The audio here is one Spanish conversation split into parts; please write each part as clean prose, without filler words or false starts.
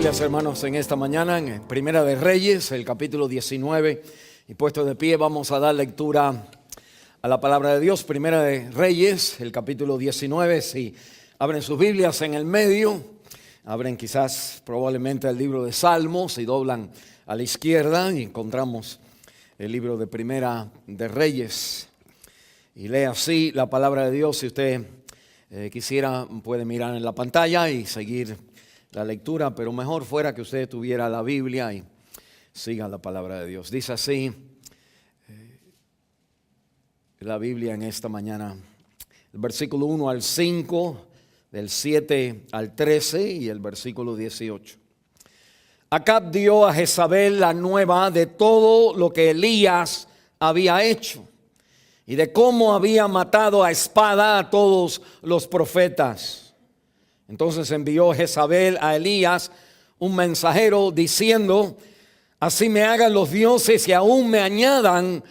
Biblias, hermanos, en esta mañana en Primera de Reyes, el capítulo 19, y puesto de pie vamos a dar lectura a la palabra de Dios. Primera de Reyes, el capítulo 19, si abren sus Biblias en el medio, abren quizás probablemente el libro de Salmos y doblan a la izquierda y encontramos el libro de Primera de Reyes. Y lee así la palabra de Dios. Si usted quisiera, puede mirar en la pantalla y seguir la lectura, pero mejor fuera que usted tuviera la Biblia y siga la palabra de Dios. Dice así la Biblia en esta mañana, el versículo 1 al 5, del 7 al 13 y el versículo 18. Acab dio a Jezabel la nueva de todo lo que Elías había hecho y de cómo había matado a espada a todos los profetas. Entonces envió Jezabel a Elías un mensajero diciendo: así me hagan los dioses y aún me añadan,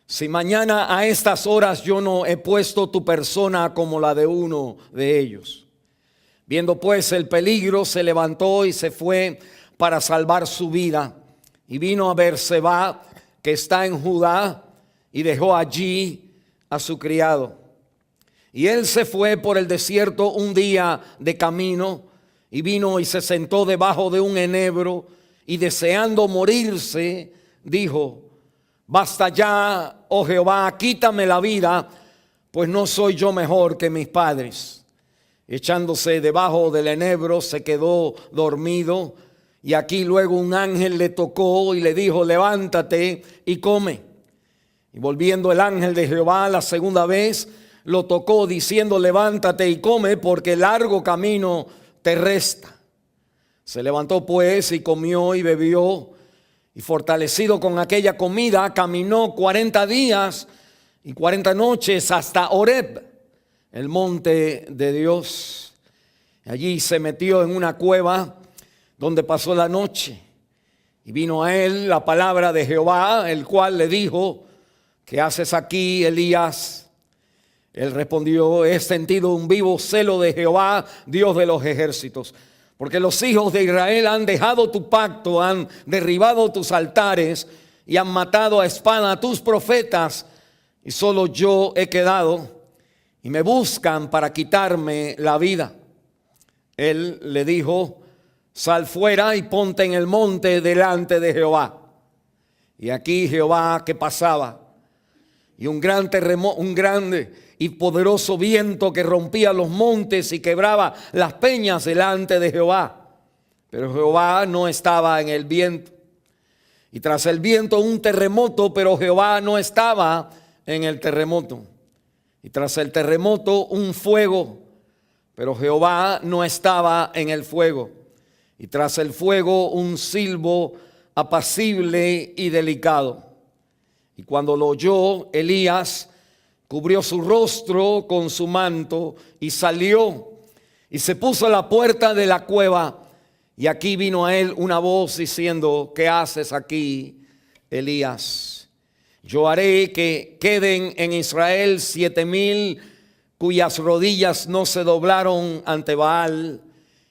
si mañana a estas horas yo no he puesto tu persona como la de uno de ellos. Viendo pues el peligro, se levantó y se fue para salvar su vida, y vino a Beerseba, que está en Judá, y dejó allí a su criado. Y él se fue por el desierto un día de camino, y vino y se sentó debajo de un enebro, y deseando morirse, dijo: basta ya, oh Jehová, quítame la vida, pues no soy yo mejor que mis padres. Echándose debajo del enebro, se quedó dormido, y aquí luego un ángel le tocó y le dijo: levántate y come. Y volviendo el ángel de Jehová la segunda vez, lo tocó diciendo: levántate y come, porque largo camino te resta. Se levantó pues y comió y bebió, y fortalecido con aquella comida, caminó 40 días y 40 noches hasta Horeb, el monte de Dios. Allí se metió en una cueva donde pasó la noche. Y vino a él la palabra de Jehová, el cual le dijo: ¿qué haces aquí, Elías? Él respondió: he sentido un vivo celo de Jehová, Dios de los ejércitos, porque los hijos de Israel han dejado tu pacto, han derribado tus altares y han matado a espada a tus profetas, y solo yo he quedado, y me buscan para quitarme la vida. Él le dijo: sal fuera y ponte en el monte delante de Jehová. Y aquí Jehová que pasaba, y un gran terremoto, un grande y poderoso viento que rompía los montes y quebraba las peñas delante de Jehová. Pero Jehová no estaba en el viento. Y tras el viento un terremoto, pero Jehová no estaba en el terremoto. Y tras el terremoto un fuego, pero Jehová no estaba en el fuego. Y tras el fuego un silbo apacible y delicado. Y cuando lo oyó, Elías cubrió su rostro con su manto y salió y se puso a la puerta de la cueva. Y aquí vino a él una voz diciendo: ¿qué haces aquí, Elías? Yo haré que queden en Israel 7,000 cuyas rodillas no se doblaron ante Baal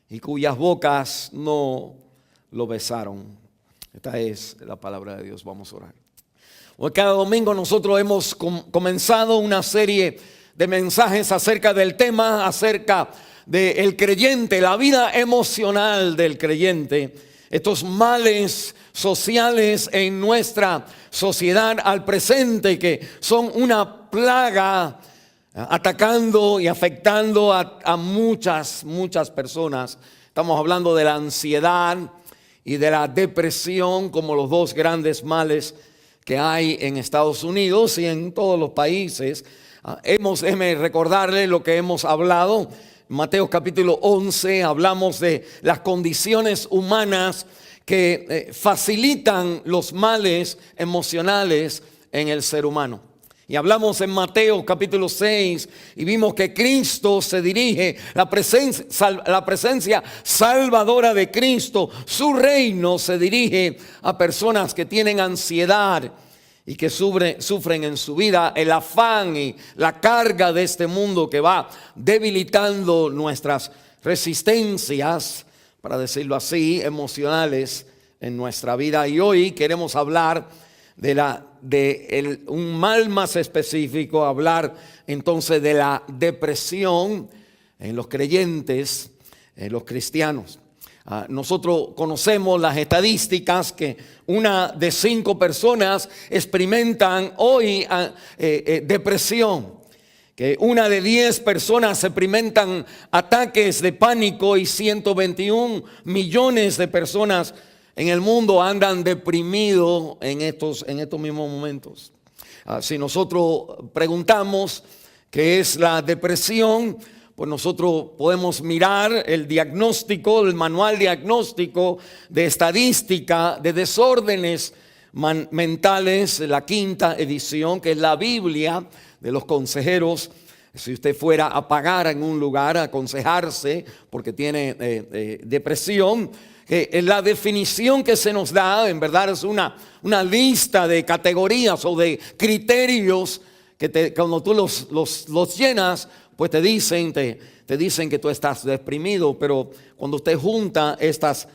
y cuyas bocas no lo besaron. Esta es la palabra de Dios. Vamos a orar. Hoy cada domingo nosotros hemos comenzado una serie de mensajes acerca del tema, acerca del creyente, la vida emocional del creyente, estos males sociales en nuestra sociedad al presente que son una plaga atacando y afectando a muchas personas. Estamos hablando de la ansiedad y de la depresión como los dos grandes males que hay en Estados Unidos y en todos los países. Déjeme recordarle lo que hemos hablado. En Mateo capítulo 11 hablamos de las condiciones humanas que facilitan los males emocionales en el ser humano. Y hablamos en Mateo capítulo 6 y vimos que Cristo se dirige, la presencia salvadora de Cristo, su reino se dirige a personas que tienen ansiedad y que sufren en su vida el afán y la carga de este mundo que va debilitando nuestras resistencias para decirlo así, emocionales en nuestra vida. Y hoy queremos hablar de un mal más específico, hablar entonces de la depresión en los creyentes, en los cristianos. Nosotros conocemos las estadísticas que 1 de 5 personas experimentan hoy depresión, que 1 de 10 personas experimentan ataques de pánico y 121 millones de personas en el mundo andan deprimidos en estos mismos momentos. Si nosotros preguntamos qué es la depresión, pues nosotros podemos mirar el diagnóstico, el manual diagnóstico de estadística de desórdenes mentales, la 5ª edición, que es la Biblia de los consejeros. Si usted fuera a pagar en un lugar, a aconsejarse porque tiene depresión, la definición que se nos da en verdad es una lista de categorías o de criterios que cuando tú los llenas, pues te dicen que tú estás deprimido. Pero cuando usted junta estas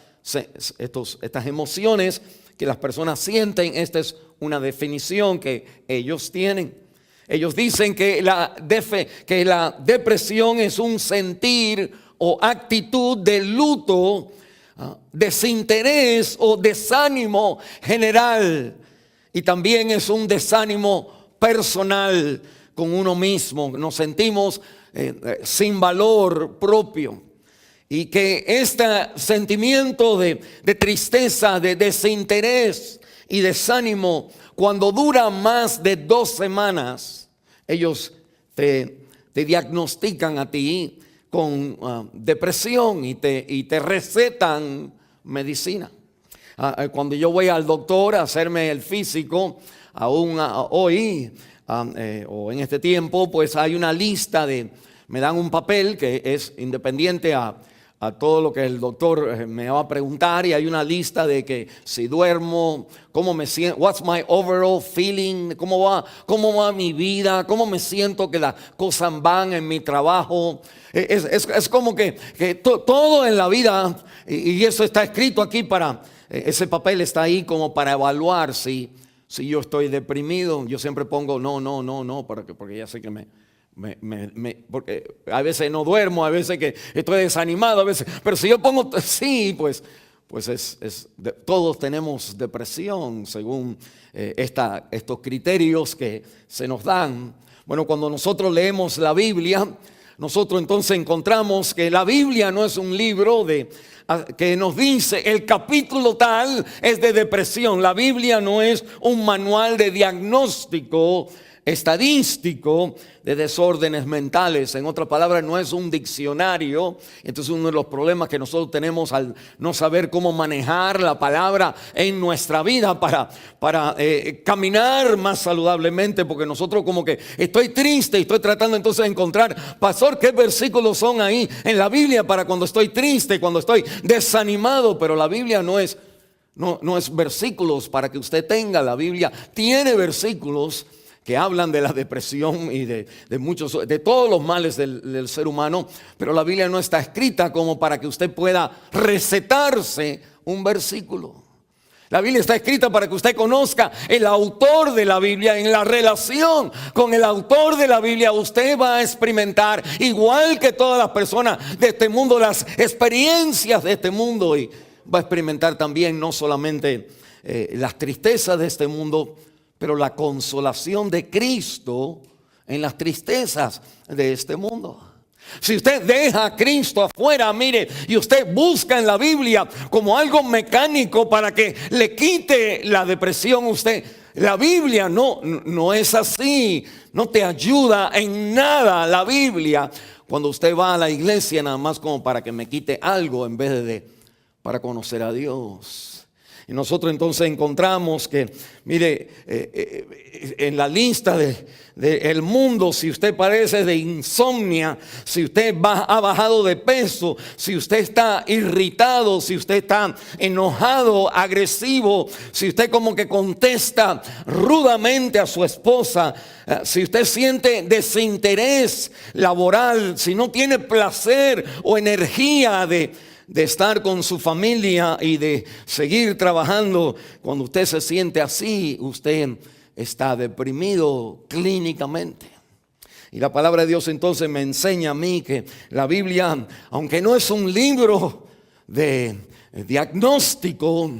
emociones que las personas sienten, esta es una definición que ellos tienen. Ellos dicen que la depresión es un sentir o actitud de luto, desinterés o desánimo general, y también es un desánimo personal con uno mismo. Nos sentimos sin valor propio, y que este sentimiento de tristeza, de desinterés y desánimo, cuando dura más de 2 semanas, ellos te diagnostican a ti con depresión y te recetan medicina. Cuando yo voy al doctor a hacerme el físico, aún hoy o en este tiempo, pues hay una lista me dan un papel que es independiente a todo lo que el doctor me va a preguntar, y hay una lista de que si duermo, cómo me siento, what's my overall feeling, cómo va mi vida, cómo me siento que las cosas van en mi trabajo. Es como que todo en la vida, y eso está escrito aquí ese papel está ahí como para evaluar si yo estoy deprimido. Yo siempre pongo no, porque ya sé que porque a veces no duermo, a veces que estoy desanimado, a veces, pero si yo pongo sí, pues todos tenemos depresión según estos criterios que se nos dan. Bueno, cuando nosotros leemos la Biblia, nosotros entonces encontramos que la Biblia no es un libro que nos dice el capítulo tal es de depresión. La Biblia no es un manual de diagnóstico estadístico de desórdenes mentales. En otras palabras, no es un diccionario. Entonces, uno de los problemas que nosotros tenemos al no saber cómo manejar la palabra en nuestra vida para caminar más saludablemente, porque nosotros como que estoy triste y estoy tratando entonces de encontrar, pastor, ¿qué versículos son ahí en la Biblia para cuando estoy triste, cuando estoy desanimado? Pero la Biblia no es versículos para que usted tenga. La Biblia tiene versículos que hablan de la depresión y de todos los males del ser humano, pero la Biblia no está escrita como para que usted pueda recetarse un versículo. La Biblia está escrita para que usted conozca el autor de la Biblia. En la relación con el autor de la Biblia, usted va a experimentar, igual que todas las personas de este mundo, las experiencias de este mundo, y va a experimentar también no solamente las tristezas de este mundo, pero la consolación de Cristo en las tristezas de este mundo. Si usted deja a Cristo afuera, mire, y usted busca en la Biblia como algo mecánico para que le quite la depresión, la Biblia no es así. No te ayuda en nada la Biblia cuando usted va a la iglesia nada más como para que me quite algo en vez de para conocer a Dios. Y nosotros entonces encontramos que, mire, en la lista del mundo, si usted padece de insomnia, si usted ha bajado de peso, si usted está irritado, si usted está enojado, agresivo, si usted como que contesta rudamente a su esposa, si usted siente desinterés laboral, si no tiene placer o energía de estar con su familia y de seguir trabajando, cuando usted se siente así, usted está deprimido clínicamente. Y la palabra de Dios entonces me enseña a mí que la Biblia, aunque no es un libro de diagnóstico,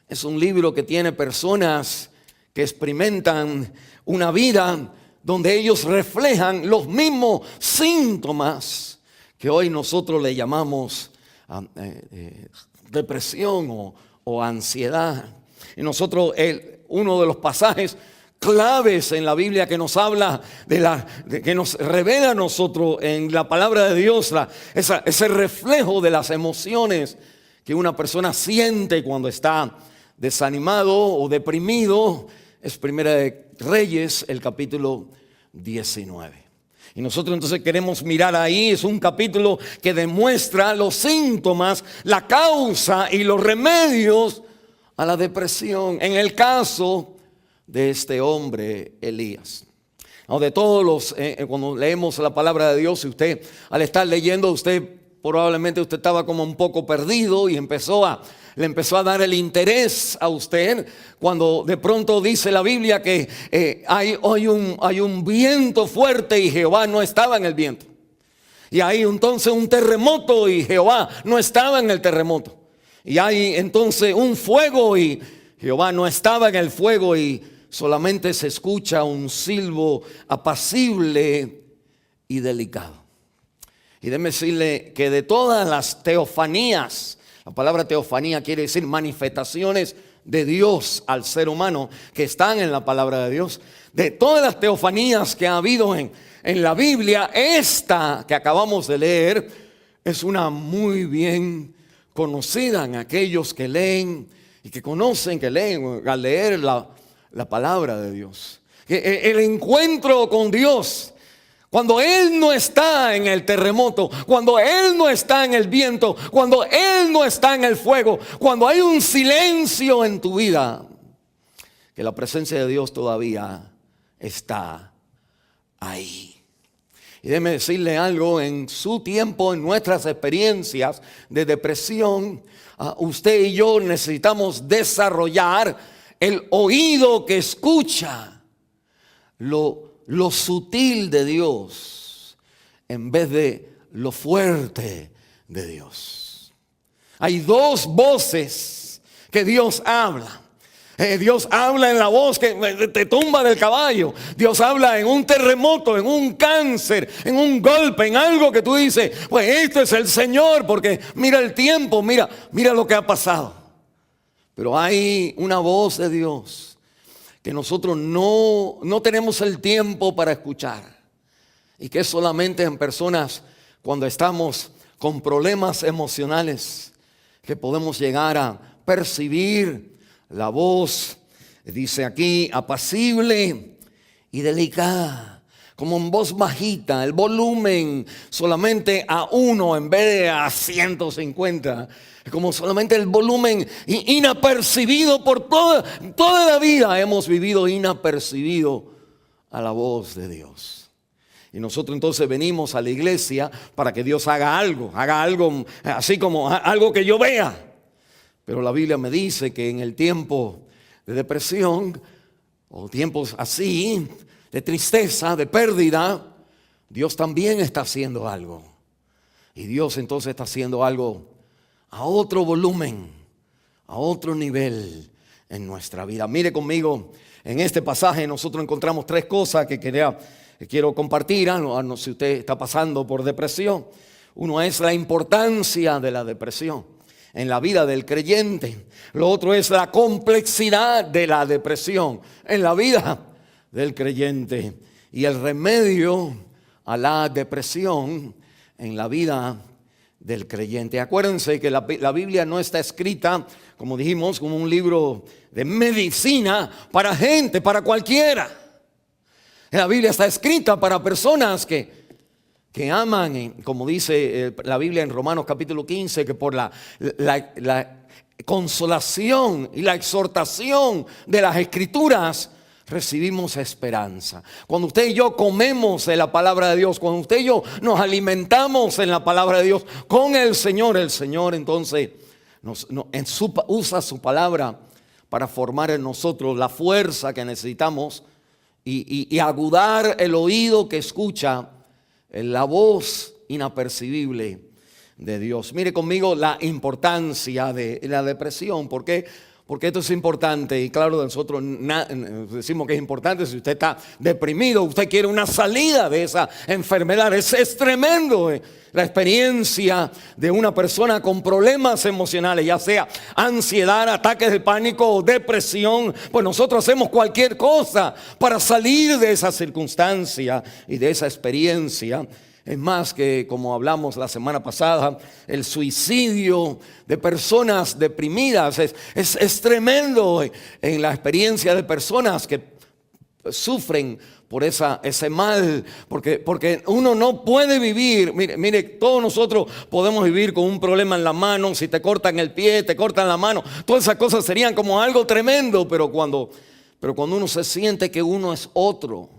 es un libro que tiene personas que experimentan una vida donde ellos reflejan los mismos síntomas que hoy nosotros le llamamos depresión o ansiedad. Y nosotros, uno de los pasajes claves en la Biblia que nos habla que nos revela a nosotros en la palabra de Dios, ese reflejo de las emociones que una persona siente cuando está desanimado o deprimido, es Primera de Reyes, el capítulo 19. Y nosotros entonces queremos mirar ahí, es un capítulo que demuestra los síntomas, la causa y los remedios a la depresión. En el caso de este hombre, Elías. No, de todos los, cuando leemos la palabra de Dios, y usted al estar leyendo, probablemente usted estaba como un poco perdido y le empezó a dar el interés a usted cuando de pronto dice la Biblia que hay un viento fuerte y Jehová no estaba en el viento. Y hay entonces un terremoto y Jehová no estaba en el terremoto. Y hay entonces un fuego y Jehová no estaba en el fuego, y solamente se escucha un silbo apacible y delicado. Y déjeme decirle que de todas las teofanías, la palabra teofanía quiere decir manifestaciones de Dios al ser humano que están en la palabra de Dios. De todas las teofanías que ha habido en la Biblia, esta que acabamos de leer es una muy bien conocida en aquellos que leen y que conocen, que leen al leer la palabra de Dios. El encuentro con Dios, cuando Él no está en el terremoto, cuando Él no está en el viento, cuando Él no está en el fuego, cuando hay un silencio en tu vida, que la presencia de Dios todavía está ahí. Y déjeme decirle algo, en su tiempo, en nuestras experiencias de depresión, usted y yo necesitamos desarrollar el oído que escucha lo sutil de Dios en vez de lo fuerte de Dios. Hay dos voces que Dios habla. Dios habla en la voz que te tumba del caballo. Dios habla en un terremoto, en un cáncer, en un golpe, en algo que tú dices, pues este es el Señor, porque mira el tiempo, mira lo que ha pasado. Pero hay una voz de Dios que nosotros no tenemos el tiempo para escuchar, y que es solamente en personas cuando estamos con problemas emocionales que podemos llegar a percibir la voz. Dice aquí, apacible y delicada, como en voz bajita, el volumen solamente a 1 en vez de a 150. Como solamente el volumen inapercibido por toda la vida hemos vivido inapercibido a la voz de Dios. Y nosotros entonces venimos a la iglesia para que Dios haga algo así como algo que yo vea. Pero la Biblia me dice que en el tiempo de depresión o tiempos así, de tristeza, de pérdida, Dios también está haciendo algo. Y Dios entonces está haciendo algo a otro volumen, a otro nivel en nuestra vida. Mire conmigo, en este pasaje nosotros encontramos 3 cosas que quiero compartir. Si usted está pasando por depresión, uno es la importancia de la depresión en la vida del creyente. Lo otro es la complejidad de la depresión en la vida del creyente, y el remedio a la depresión en la vida del creyente. Acuérdense que la Biblia no está escrita, como dijimos, como un libro de medicina para gente, para cualquiera. La Biblia está escrita para personas que aman, como dice la Biblia en Romanos capítulo 15, que por la consolación y la exhortación de las Escrituras recibimos esperanza. Cuando usted y yo comemos de la palabra de Dios, cuando usted y yo nos alimentamos en la palabra de Dios con el Señor entonces usa su palabra para formar en nosotros la fuerza que necesitamos y agudar el oído que escucha la voz inapercibible de Dios. Mire conmigo la importancia de la depresión. ¿Por qué? Porque esto es importante. Y claro, nosotros decimos que es importante. Si usted está deprimido, usted quiere una salida de esa enfermedad. Es tremendo la experiencia de una persona con problemas emocionales, ya sea ansiedad, ataques de pánico o depresión. Pues nosotros hacemos cualquier cosa para salir de esa circunstancia y de esa experiencia. Es más que, como hablamos la semana pasada, el suicidio de personas deprimidas es tremendo en la experiencia de personas que sufren por ese mal, porque uno no puede vivir. Mire, todos nosotros podemos vivir con un problema en la mano. Si te cortan el pie, te cortan la mano, todas esas cosas serían como algo tremendo. Pero cuando uno se siente que uno es otro,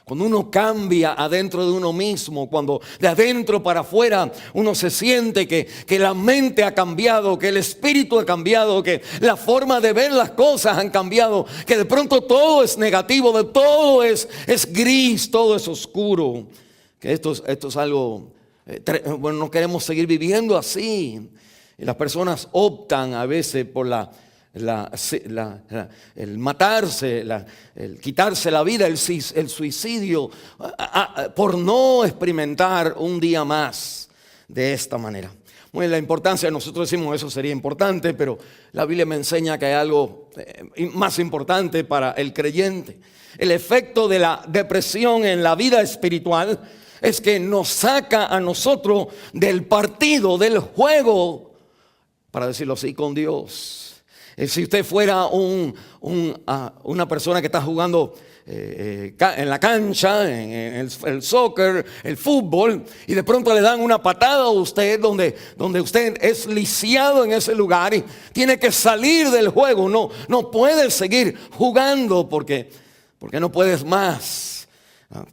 cuando uno cambia adentro de uno mismo, cuando de adentro para afuera uno se siente que la mente ha cambiado, que el espíritu ha cambiado, que la forma de ver las cosas han cambiado, que de pronto todo es negativo, de todo es gris, todo es oscuro. Que esto es algo, bueno, no queremos seguir viviendo así. Y las personas optan a veces por el matarse, el quitarse la vida, el suicidio, por no experimentar un día más de esta manera. Bueno, la importancia, nosotros decimos eso sería importante, pero la Biblia me enseña que hay algo más importante para el creyente. El efecto de la depresión en la vida espiritual es que nos saca a nosotros del partido, del juego, para decirlo así, con Dios. Si usted fuera una persona que está jugando en la cancha, en el soccer, el fútbol, y de pronto le dan una patada a usted donde usted es lisiado en ese lugar y tiene que salir del juego, no puede seguir jugando porque no puedes más.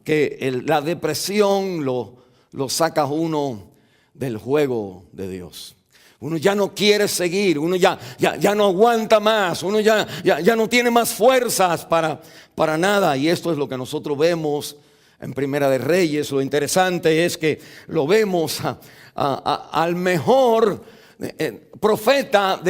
Que la depresión lo saca uno del juego de Dios. Uno ya no quiere seguir, uno ya no aguanta más, uno ya no tiene más fuerzas para nada. Y esto es lo que nosotros vemos en Primera de Reyes. Lo interesante es que lo vemos al mejor profeta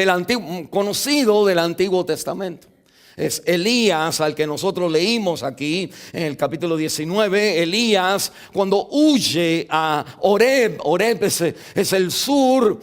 conocido del Antiguo Testamento. Es Elías, al que nosotros leímos aquí en el capítulo 19. Elías, cuando huye a Horeb es el sur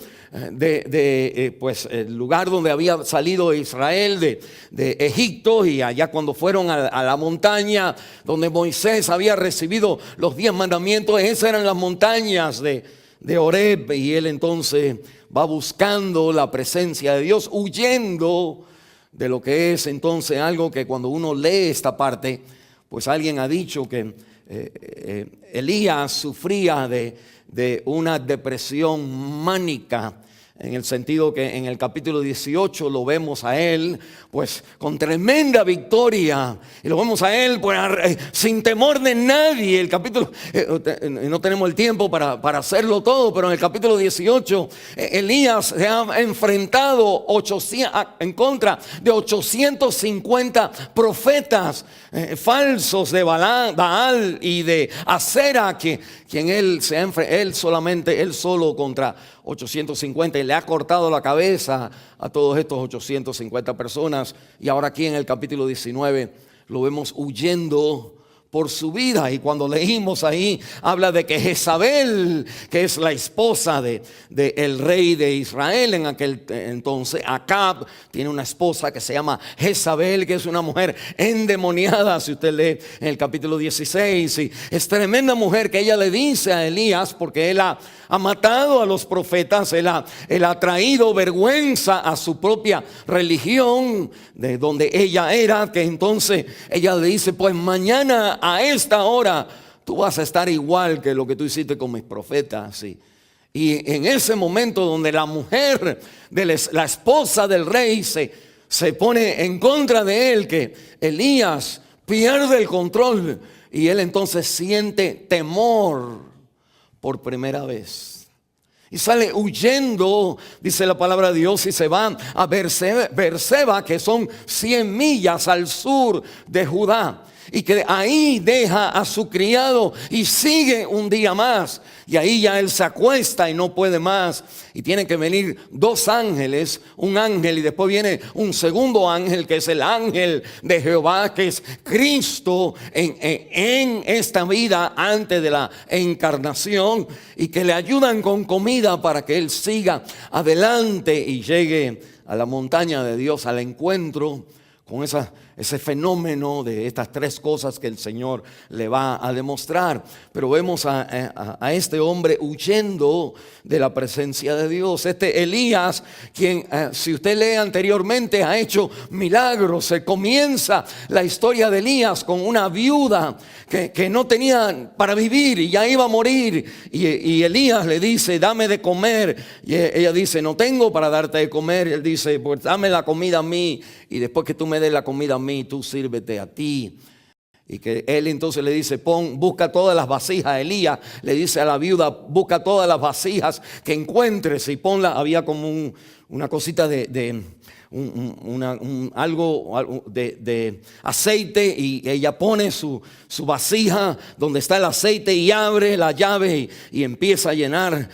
pues el lugar donde había salido Israel de Egipto, y allá cuando fueron a la montaña donde Moisés había recibido los 10 mandamientos, esas eran las montañas de Horeb, y él entonces va buscando la presencia de Dios, huyendo de lo que es entonces algo que cuando uno lee esta parte, pues alguien ha dicho que Elías sufría de una depresión mánica, en el sentido que en el capítulo 18 lo vemos a él pues con tremenda victoria, y lo vemos a él pues sin temor de nadie. El capítulo, no tenemos el tiempo para hacerlo todo, pero en el capítulo 18 Elías se ha enfrentado en contra de 850 profetas falsos de Baal y de Acera, quien él solo contra 850, y le ha cortado la cabeza a todos estos 850 personas. Y ahora aquí en el capítulo 19 lo vemos huyendo por su vida. Y cuando leímos ahí, habla de que Jezabel, que es la esposa de el rey de Israel en aquel entonces, Acab, tiene una esposa que se llama Jezabel, que es una mujer endemoniada. Si usted lee en el capítulo 16, y es tremenda mujer que ella le dice a Elías, porque él ha matado a los profetas, él ha traído vergüenza a su propia religión de donde ella era, que entonces ella le dice: pues mañana a esta hora tú vas a estar igual que lo que tú hiciste con mis profetas. Y en ese momento donde la mujer la esposa del rey se pone en contra de él, que Elías pierde el control y él entonces siente temor por primera vez. Y sale huyendo, dice la palabra de Dios, y se va a Beerseba, que son 100 millas al sur de Judá. Y que ahí deja a su criado y sigue un día más. Y ahí ya él se acuesta y no puede más. Y tienen que venir 2 ángeles, un ángel y después viene un segundo ángel, que es el ángel de Jehová, que es Cristo en esta vida antes de la encarnación. Y que le ayudan con comida para que él siga adelante y llegue a la montaña de Dios, al encuentro con ese fenómeno de estas 3 cosas que el Señor le va a demostrar. Pero vemos a este hombre huyendo de la presencia de Dios. Este Elías, quien si usted lee anteriormente ha hecho milagros. Se comienza la historia de Elías con una viuda que no tenía para vivir y ya iba a morir. Y Elías le dice, dame de comer. Y ella dice, no tengo para darte de comer. Y él dice, pues dame la comida a mí. Y después que tú me des la comida a mí, tú sírvete a ti. Y que él entonces le dice, busca todas las vasijas. Elías le dice a la viuda, busca todas las vasijas que encuentres y ponla. Había como una cosita algo de aceite, y ella pone su vasija donde está el aceite y abre la llave y empieza a llenar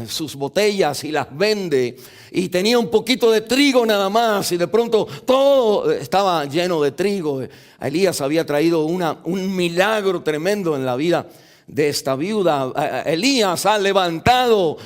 sus botellas y las vende. Y tenía un poquito de trigo nada más, y de pronto todo estaba lleno de trigo. Elías había traído un milagro tremendo en la vida de esta viuda. Elías ha levantado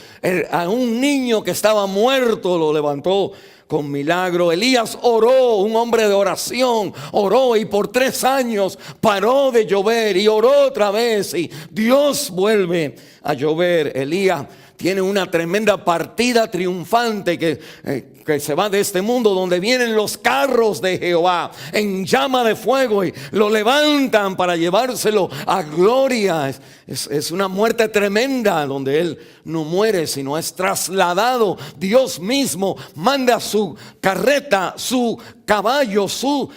a un niño que estaba muerto, lo levantó con milagro. Elías oró, un hombre de oración, oró y por 3 años paró de llover y oró otra vez y Dios vuelve a llover. Elías tiene una tremenda partida triunfante que se va de este mundo, donde vienen los carros de Jehová en llama de fuego y lo levantan para llevárselo a gloria. Es una muerte tremenda donde él no muere, sino es trasladado. Dios mismo manda su carreta, su caballo, su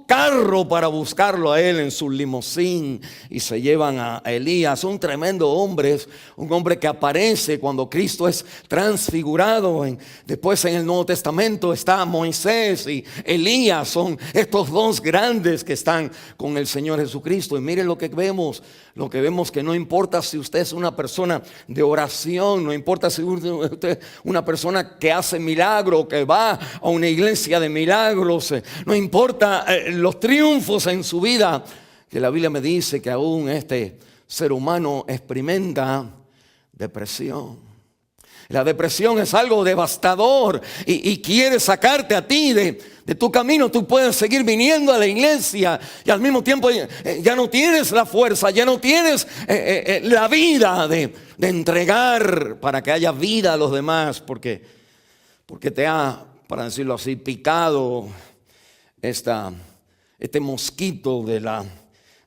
carro para buscarlo a él en su limusín, y se llevan a Elías, un tremendo hombre, un hombre que aparece cuando Cristo es transfigurado. Después en el Nuevo Testamento está Moisés y Elías, son estos 2 grandes que están con el Señor Jesucristo. Y miren lo que vemos que no importa si usted es una persona de oración, no importa si usted es una persona que hace milagro, que va a una iglesia de milagros, no importa los triunfos en su vida, que la Biblia me dice que aún este ser humano experimenta depresión. La depresión es algo devastador y quiere sacarte a ti de tu camino. Tú puedes seguir viniendo a la iglesia y al mismo tiempo ya no tienes la fuerza, ya no tienes la vida de entregar para que haya vida a los demás, porque te ha, para decirlo así, picado este mosquito de la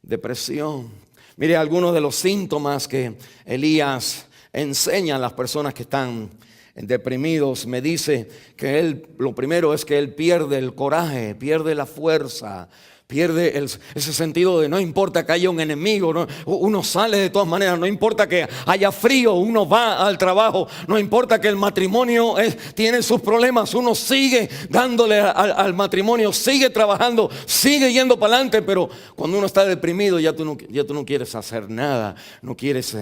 depresión. Mire algunos de los síntomas que Elías enseña a las personas que están deprimidos. Me dice que lo primero es que él pierde el coraje, pierde la fuerza, pierde ese sentido de no importa que haya un enemigo, ¿no? Uno sale de todas maneras, no importa que haya frío, uno va al trabajo, no importa que el matrimonio tiene sus problemas, uno sigue dándole al matrimonio, sigue trabajando, sigue yendo para adelante. Pero cuando uno está deprimido ya tú no quieres hacer nada, no quieres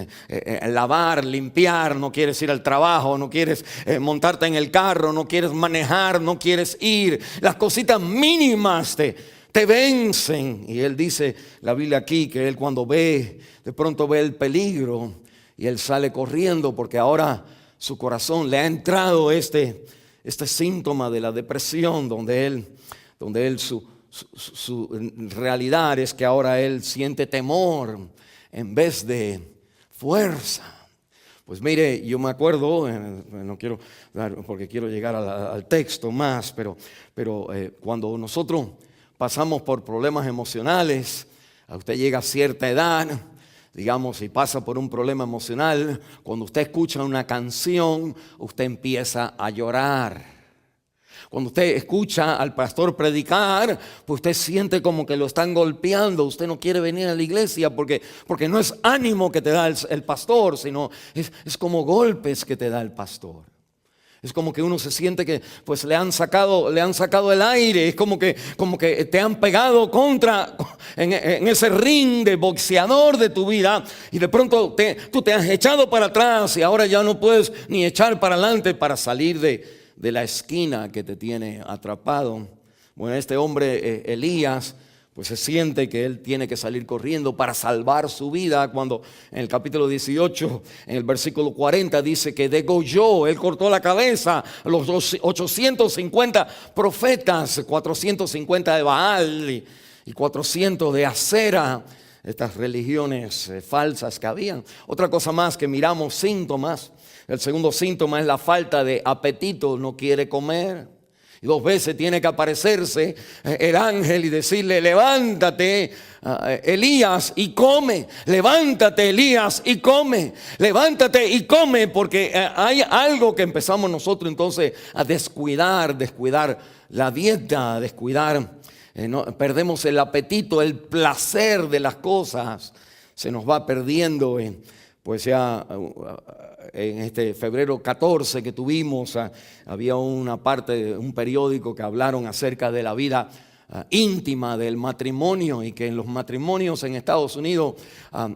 lavar, limpiar, no quieres ir al trabajo, no quieres montarte en el carro, no quieres manejar, no quieres ir. Las cositas mínimas te vencen. Y él dice, la Biblia aquí, que él cuando de pronto ve el peligro y él sale corriendo, porque ahora su corazón le ha entrado este síntoma de la depresión, donde él su realidad es que ahora él siente temor en vez de fuerza. Pues mire, yo me acuerdo, no quiero porque quiero llegar al texto más, pero cuando nosotros pasamos por problemas emocionales, a usted llega a cierta edad, digamos, y pasa por un problema emocional, cuando usted escucha una canción, usted empieza a llorar. Cuando usted escucha al pastor predicar, pues usted siente como que lo están golpeando. Usted no quiere venir a la iglesia porque no es ánimo que te da el pastor, sino es como golpes que te da el pastor. Es como que uno se siente que pues le han sacado el aire. Es como que te han pegado en ese ring de boxeador de tu vida. Y de pronto tú te has echado para atrás y ahora ya no puedes ni echar para adelante para salir de la esquina que te tiene atrapado. Bueno, este hombre Elías pues se siente que él tiene que salir corriendo para salvar su vida, cuando en el capítulo 18, en el versículo 40 dice que degolló, él cortó la cabeza a los 850 profetas, 450 de Baal y 400 de Acera, estas religiones falsas que habían. Otra cosa más que miramos, síntomas. El segundo síntoma es la falta de apetito, no quiere comer. Y 2 veces tiene que aparecerse el ángel y decirle: levántate, Elías, y come. Levántate, Elías, y come. Levántate y come, porque hay algo que empezamos nosotros entonces a descuidar la dieta, perdemos el apetito, el placer de las cosas. Se nos va perdiendo. Pues ya en este febrero 14 que tuvimos, había una parte de un periódico que hablaron acerca de la vida íntima del matrimonio, y que en los matrimonios en Estados Unidos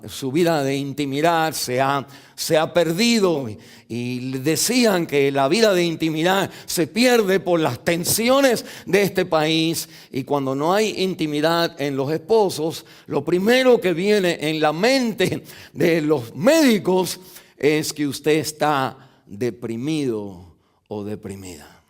su vida de intimidad se ha perdido, y decían que la vida de intimidad se pierde por las tensiones de este país. Y cuando no hay intimidad en los esposos, lo primero que viene en la mente de los médicos es que usted está deprimido o deprimida.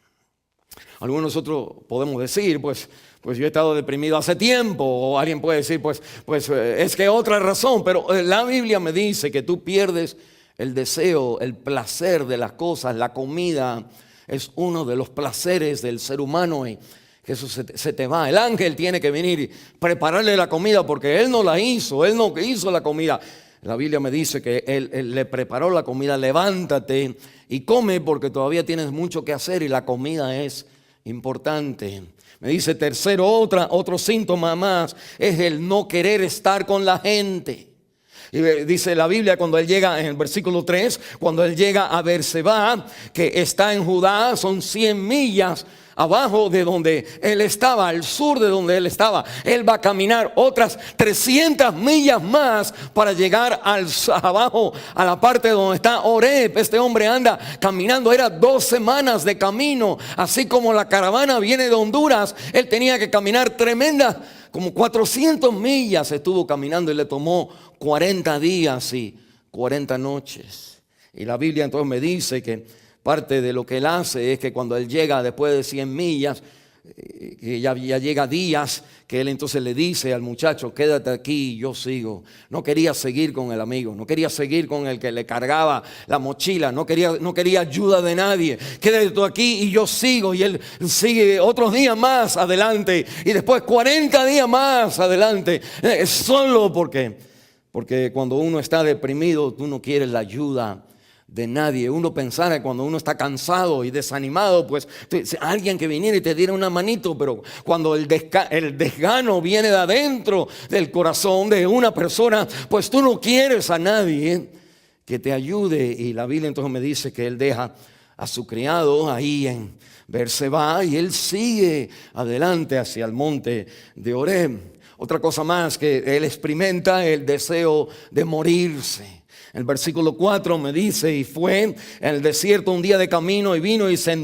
Algunos de nosotros podemos decir, pues yo he estado deprimido hace tiempo. O alguien puede decir, pues es que otra razón. Pero la Biblia me dice que tú pierdes el deseo, el placer de las cosas. La comida es uno de los placeres del ser humano, y que eso se te va. El ángel tiene que venir y prepararle la comida, porque él no la hizo. Él no hizo la comida. La Biblia me dice que él le preparó la comida. Levántate y come, porque todavía tienes mucho que hacer y la comida es importante. Me dice tercero, otro síntoma más es el no querer estar con la gente. Y dice la Biblia, cuando él llega, en el versículo 3, cuando él llega a Beerseba, que está en Judá, son 100 millas abajo de donde él estaba, al sur de donde él estaba. Él va a caminar otras 300 millas más para llegar abajo a la parte donde está Oreb. Este hombre anda caminando, era 2 semanas de camino. Así como la caravana viene de Honduras, él tenía que caminar tremendas, como 400 millas estuvo caminando, y le tomó 40 días y 40 noches. Y la Biblia entonces me dice que parte de lo que él hace es que cuando él llega después de 100 millas, que ya llega días, que él entonces le dice al muchacho: quédate aquí, yo sigo. No quería seguir con el amigo, no quería seguir con el que le cargaba la mochila, no quería ayuda de nadie. Quédate tú aquí y yo sigo. Y él sigue otros días más adelante, y después 40 días más adelante, solo porque cuando uno está deprimido, tú no quieres la ayuda de nadie. Uno pensara, cuando uno está cansado y desanimado, pues alguien que viniera y te diera una manito. Pero cuando el desgano viene de adentro del corazón de una persona, pues tú no quieres a nadie que te ayude. Y la Biblia entonces me dice que él deja a su criado ahí en Beerseba y él sigue adelante hacia el monte de Oreb. Otra cosa más, que él experimenta el deseo de morirse. El versículo 4 me dice: y fue en el desierto un día de camino, y vino y se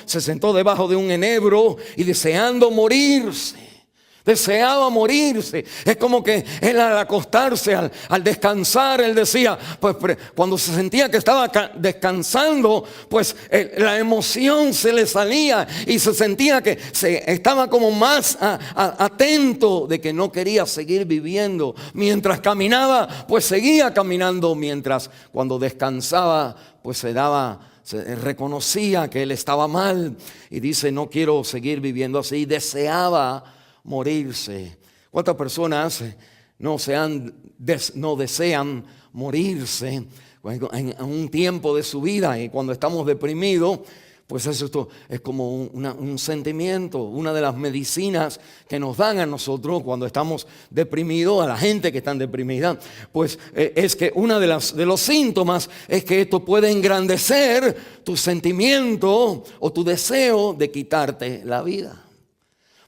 sentó debajo de un enebro, y deseando morirse. Deseaba morirse. Es como que él, al acostarse, al descansar, él decía, pues cuando se sentía que estaba descansando, pues la emoción se le salía y se sentía que estaba como más atento de que no quería seguir viviendo. Mientras caminaba, pues seguía caminando. Mientras cuando descansaba, pues se reconocía que él estaba mal y dice: no quiero seguir viviendo así. Deseaba morirse. ¿Cuántas personas no desean morirse en un tiempo de su vida? Y cuando estamos deprimidos, Pues eso es como un sentimiento, una de las medicinas que nos dan a nosotros cuando estamos deprimidos, a la gente que está deprimida. Pues es que uno de los síntomas es que esto puede engrandecer tu sentimiento o tu deseo de quitarte la vida.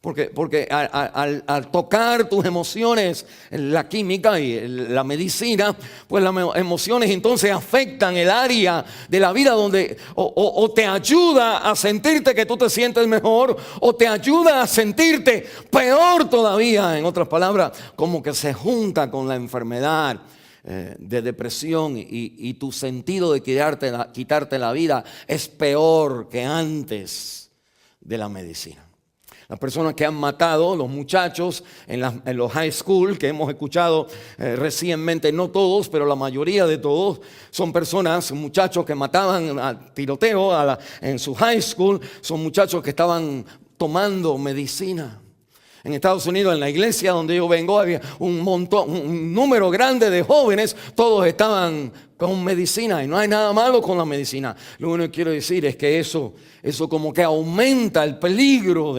Porque al tocar tus emociones, la química y la medicina, pues las emociones entonces afectan el área de la vida donde o te ayuda a sentirte que tú te sientes mejor, o te ayuda a sentirte peor todavía. En otras palabras, como que se junta con la enfermedad de depresión y tu sentido de quitarte la vida es peor que antes de la medicina. Las personas que han matado, los muchachos en los high school que hemos escuchado recientemente, no todos, pero la mayoría de todos, son personas, muchachos que mataban a tiroteo en su high school, son muchachos que estaban tomando medicina. En Estados Unidos, en la iglesia donde yo vengo, había un número grande de jóvenes, todos estaban con medicina y no hay nada malo con la medicina. Lo único que quiero decir es que eso como que aumenta el peligro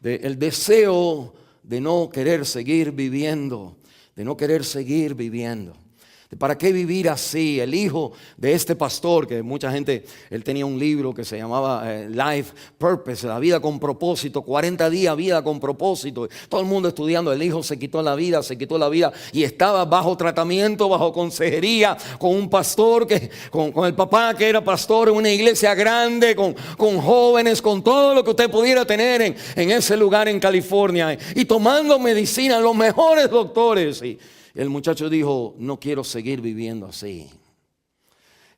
el deseo de no querer seguir viviendo, ¿Para qué vivir así? El hijo de este pastor, que mucha gente, él tenía un libro que se llamaba Life Purpose, la vida con propósito, 40 días vida con propósito. Todo el mundo estudiando, el hijo se quitó la vida y estaba bajo tratamiento, bajo consejería, con un pastor, con el papá que era pastor en una iglesia grande, con jóvenes, con todo lo que usted pudiera tener en ese lugar en California. Y tomando medicina, los mejores doctores. Y el muchacho dijo, no quiero seguir viviendo así.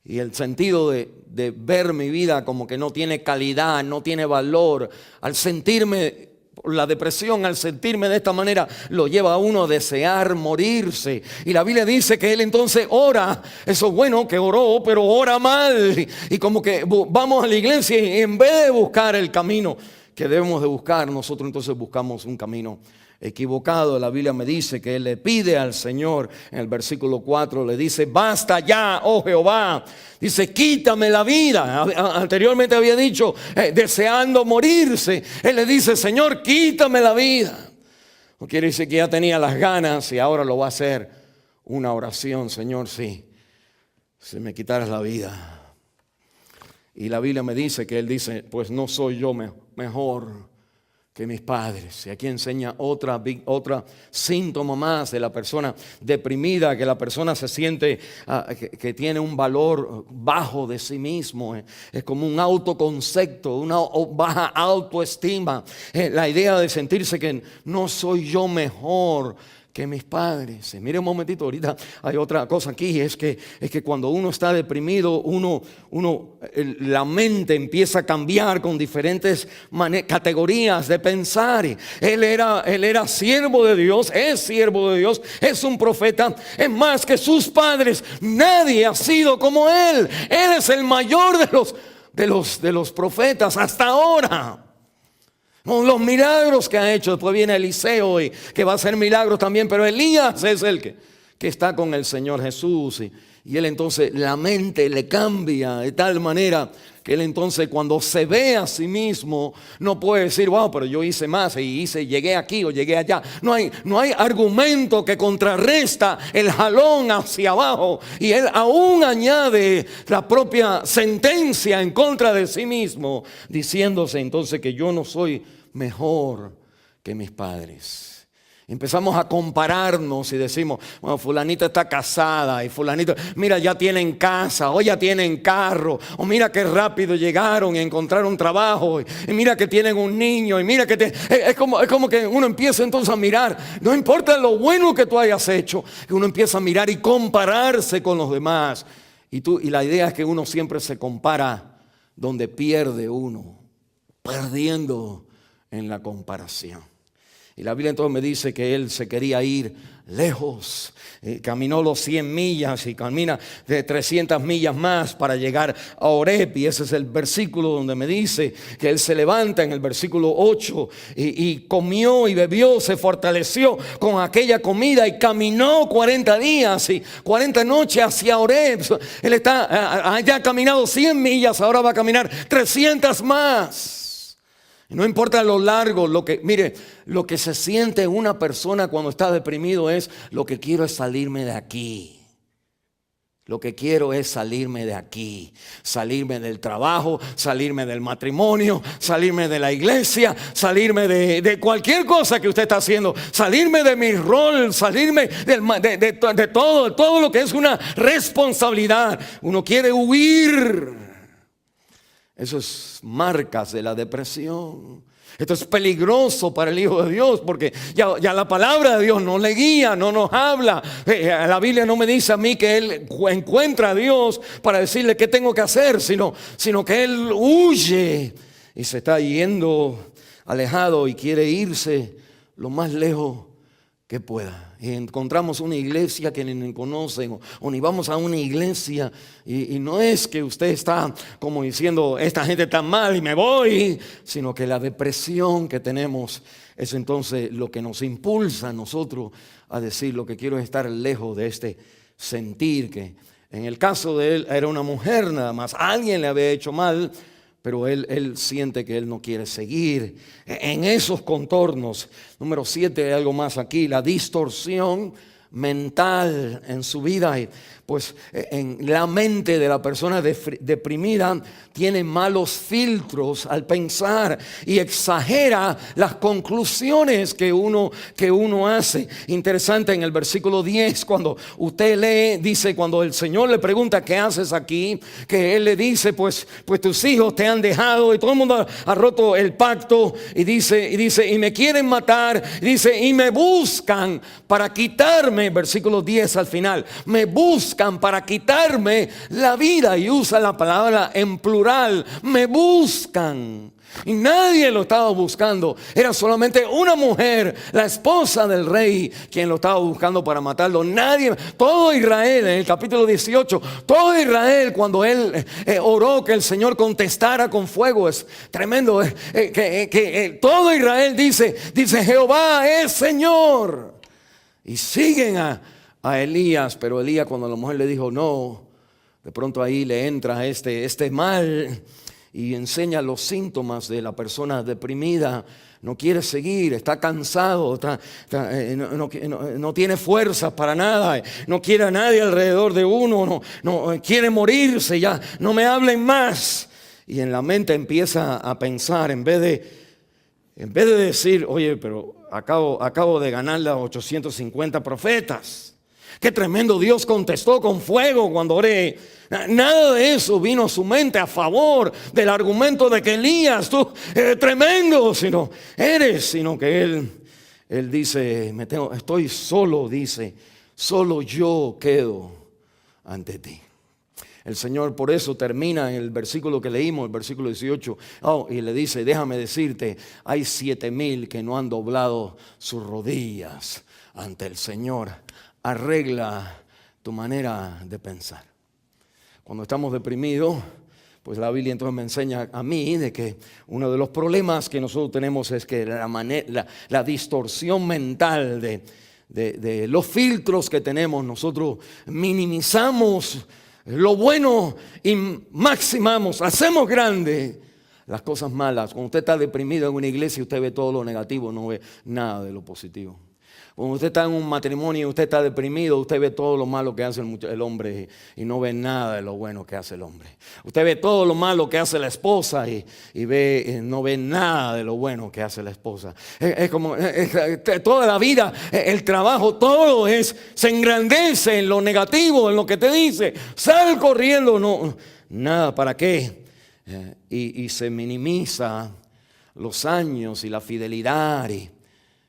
Y el sentido de ver mi vida como que no tiene calidad, no tiene valor, al sentirme, la depresión, al sentirme de esta manera, lo lleva a uno a desear morirse. Y la Biblia dice que él entonces ora. Eso es bueno que oró, pero ora mal. Y como que vamos a la iglesia y en vez de buscar el camino que debemos de buscar, nosotros entonces buscamos un camino equivocado. La Biblia me dice que él le pide al Señor, en el versículo 4 le dice, basta ya, oh Jehová, dice, quítame la vida. Anteriormente había dicho, deseando morirse. Él le dice, Señor, quítame la vida. No quiere decir que ya tenía las ganas y ahora lo va a hacer una oración, Señor, si me quitaras la vida. Y la Biblia me dice que él dice, pues no soy yo mejor que mis padres. Y aquí enseña otra síntoma más de la persona deprimida, que la persona se siente que tiene un valor bajo de sí mismo. Es como un autoconcepto, una baja autoestima. La idea de sentirse que no soy yo mejor que mis padres. Mire un momentito, ahorita hay otra cosa aquí, es que cuando uno está deprimido, la mente empieza a cambiar con diferentes categorías de pensar. Él era siervo de Dios, es siervo de Dios, es un profeta, es más que sus padres, nadie ha sido como él. Él es el mayor de los profetas hasta ahora. Los milagros que ha hecho. Después viene Eliseo y que va a hacer milagros también, pero Elías es el que está con el Señor Jesús. Y él entonces, la mente le cambia de tal manera que él entonces, cuando se ve a sí mismo, no puede decir, wow, pero yo hice más llegué aquí o llegué allá. No hay argumento que contrarresta el jalón hacia abajo. Y él aún añade la propia sentencia en contra de sí mismo, diciéndose entonces que yo no soy mejor que mis padres. Empezamos a compararnos y decimos, bueno, fulanita está casada y fulanito, mira, ya tienen casa, o ya tienen carro, o mira qué rápido llegaron y encontraron trabajo, y mira que tienen un niño, y mira que es como que uno empieza entonces a mirar, no importa lo bueno que tú hayas hecho, que uno empieza a mirar y compararse con los demás. Y la idea es que uno siempre se compara donde pierde uno, perdiendo en la comparación. Y la Biblia entonces me dice que él se quería ir lejos. Caminó los 100 millas y camina de 300 millas más para llegar a Horeb. Y ese es el versículo donde me dice que él se levanta en el versículo 8 y comió y bebió, se fortaleció con aquella comida y caminó 40 días y 40 noches hacia Horeb. Él ya caminado 100 millas, ahora va a caminar 300 más. No importa lo largo, lo que se siente una persona cuando está deprimido es: lo que quiero es salirme de aquí. Lo que quiero es salirme de aquí, salirme del trabajo, salirme del matrimonio, salirme de la iglesia, salirme de cualquier cosa que usted está haciendo, salirme de mi rol, salirme de todo lo que es una responsabilidad. Uno quiere huir. Eso es marcas de la depresión. Esto es peligroso para el Hijo de Dios, porque ya la palabra de Dios no le guía, no nos habla. La Biblia no me dice a mí que Él encuentra a Dios para decirle qué tengo que hacer, sino que Él huye y se está yendo alejado y quiere irse lo más lejos que pueda. Y encontramos una iglesia que ni conocen, o ni vamos a una iglesia y no es que usted está como diciendo: esta gente está mal y me voy, sino que la depresión que tenemos es entonces lo que nos impulsa a nosotros a decir: lo que quiero es estar lejos de este sentir. Que en el caso de él era una mujer nada más, alguien le había hecho mal, pero él siente que él no quiere seguir en esos contornos. Número 7, hay algo más aquí: la distorsión mental en su vida. Y pues en la mente de la persona deprimida tiene malos filtros al pensar y exagera las conclusiones que uno hace. Interesante, en el versículo 10, cuando usted lee, dice, cuando el Señor le pregunta: ¿qué haces aquí?, que Él le dice: pues tus hijos te han dejado y todo el mundo ha roto el pacto. Y dice, y me quieren matar. Y dice: y me buscan para quitarme, versículo 10 al final, me buscan para quitarme la vida. Y usa la palabra en plural: me buscan. Y nadie lo estaba buscando, era solamente una mujer, la esposa del rey, quien lo estaba buscando para matarlo. Nadie, todo Israel, en el capítulo 18, todo Israel, cuando él oró que el Señor contestara con fuego, es tremendo, que todo Israel dice: Jehová es Señor. Y siguen a Elías, pero Elías, cuando la mujer le dijo no, de pronto ahí le entra este mal y enseña los síntomas de la persona deprimida. No quiere seguir, está cansado, no tiene fuerzas para nada, no quiere a nadie alrededor de uno, no quiere morirse, ya no me hablen más. Y en la mente empieza a pensar, en vez de decir: oye, pero acabo de ganarle a 850 profetas. Qué tremendo, Dios contestó con fuego cuando oré. Nada de eso vino a su mente a favor del argumento de que Elías, tú tremendo, sino que él dice: estoy solo, dice, solo yo quedo ante ti. El Señor por eso termina en el versículo que leímos, el versículo 18, y le dice: déjame decirte, hay 7,000 que no han doblado sus rodillas ante el Señor. Arregla tu manera de pensar. Cuando estamos deprimidos, pues la Biblia entonces me enseña a mí de que uno de los problemas que nosotros tenemos es que la distorsión mental de los filtros que tenemos, nosotros minimizamos lo bueno y maximamos, hacemos grande las cosas malas. Cuando usted está deprimido en una iglesia, usted ve todo lo negativo, no ve nada de lo positivo. Cuando usted está en un matrimonio y usted está deprimido, usted ve todo lo malo que hace el hombre y no ve nada de lo bueno que hace el hombre. Usted ve todo lo malo que hace la esposa y no ve nada de lo bueno que hace la esposa. Es como toda la vida, el trabajo, todo se engrandece en lo negativo, en lo que te dice: sal corriendo, no, nada, ¿para qué? Y se minimiza los años y la fidelidad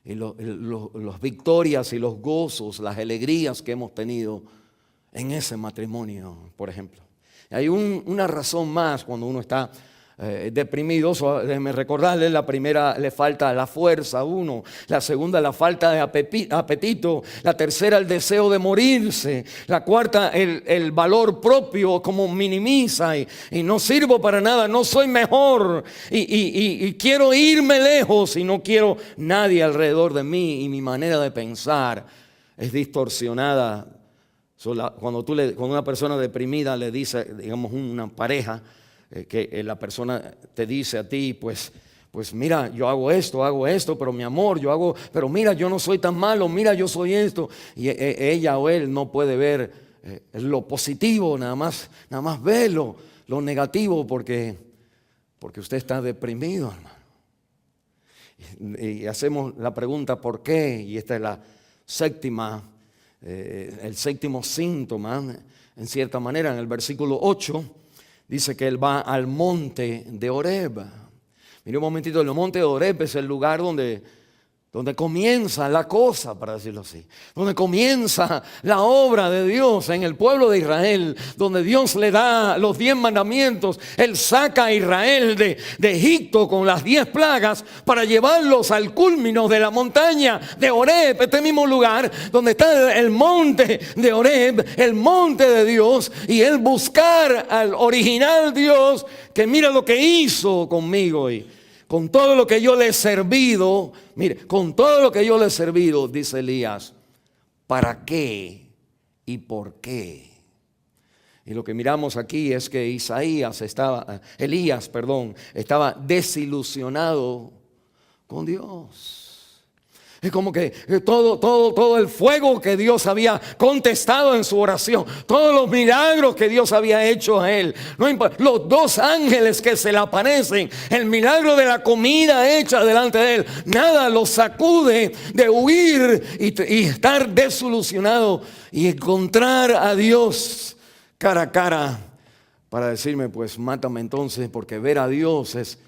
y las victorias y los gozos, las alegrías que hemos tenido en ese matrimonio, por ejemplo. Hay una razón más cuando uno está deprimidos. Déjenme recordarles: la primera, le falta la fuerza, uno; la segunda, la falta de apetito; la tercera, el deseo de morirse; la cuarta, el valor propio, como minimiza y no sirvo para nada, no soy mejor y quiero irme lejos y no quiero nadie alrededor de mí, y mi manera de pensar es distorsionada. Cuando una persona deprimida le dice, digamos, una pareja, que la persona te dice a ti, pues mira, yo hago esto, pero mi amor, pero mira, yo no soy tan malo, mira, yo soy esto. Y ella o él no puede ver lo positivo, nada más ve lo negativo, porque usted está deprimido, hermano. Y hacemos la pregunta, ¿por qué? Y esta es el séptimo síntoma, en cierta manera. En el versículo 8 dice que él va al monte de Horeb. Mire un momentito, el monte de Horeb es el lugar donde comienza la cosa, para decirlo así, donde comienza la obra de Dios en el pueblo de Israel, donde Dios le da los 10 mandamientos. Él saca a Israel de Egipto con las 10 plagas para llevarlos al culmino de la montaña de Horeb, este mismo lugar donde está el monte de Horeb, el monte de Dios, y él buscar al original Dios, que mira lo que hizo conmigo y con todo lo que yo le he servido. Mire, con todo lo que yo le he servido, dice Elías, ¿para qué y por qué? Y lo que miramos aquí es que Elías estaba desilusionado con Dios. Es como que todo el fuego que Dios había contestado en su oración, todos los milagros que Dios había hecho a él, los 2 ángeles que se le aparecen, el milagro de la comida hecha delante de él, nada lo sacude de huir y estar desilusionado y encontrar a Dios cara a cara para decirme, pues mátame entonces, porque ver a Dios es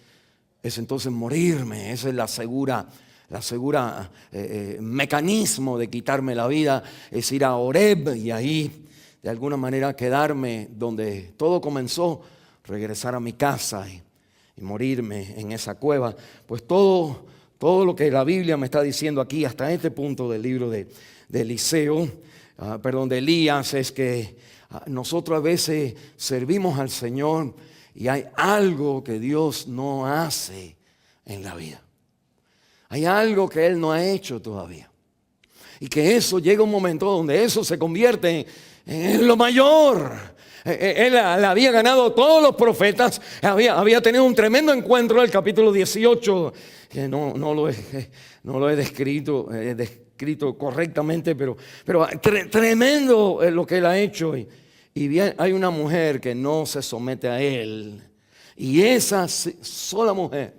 entonces morirme. Esa es la segura mecanismo de quitarme la vida, es ir a Horeb y ahí de alguna manera quedarme donde todo comenzó, regresar a mi casa y morirme en esa cueva. Pues todo lo que la Biblia me está diciendo aquí hasta este punto del libro de Elías, es que nosotros a veces servimos al Señor y hay algo que Dios no hace en la vida. Hay algo que Él no ha hecho todavía. Y que eso llega un momento donde eso se convierte en lo mayor. Él había ganado a todos los profetas. Había tenido un tremendo encuentro en el capítulo 18. Que no lo he descrito correctamente, pero tremendo lo que Él ha hecho. Y hay una mujer que no se somete a Él. Y esa sola mujer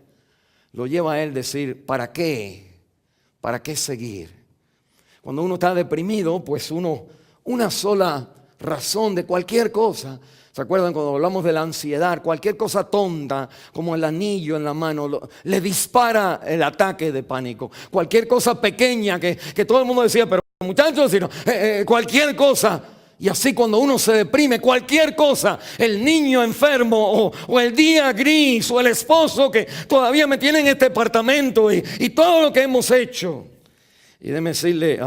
lo lleva a él decir, ¿para qué? ¿Para qué seguir? Cuando uno está deprimido, pues una sola razón de cualquier cosa. ¿Se acuerdan cuando hablamos de la ansiedad? Cualquier cosa tonta, como el anillo en la mano, le dispara el ataque de pánico. Cualquier cosa pequeña que todo el mundo decía, pero muchachos, cualquier cosa. Y así cuando uno se deprime, cualquier cosa, el niño enfermo o el día gris o el esposo que todavía me tiene en este apartamento y todo lo que hemos hecho. Y déjeme decirle,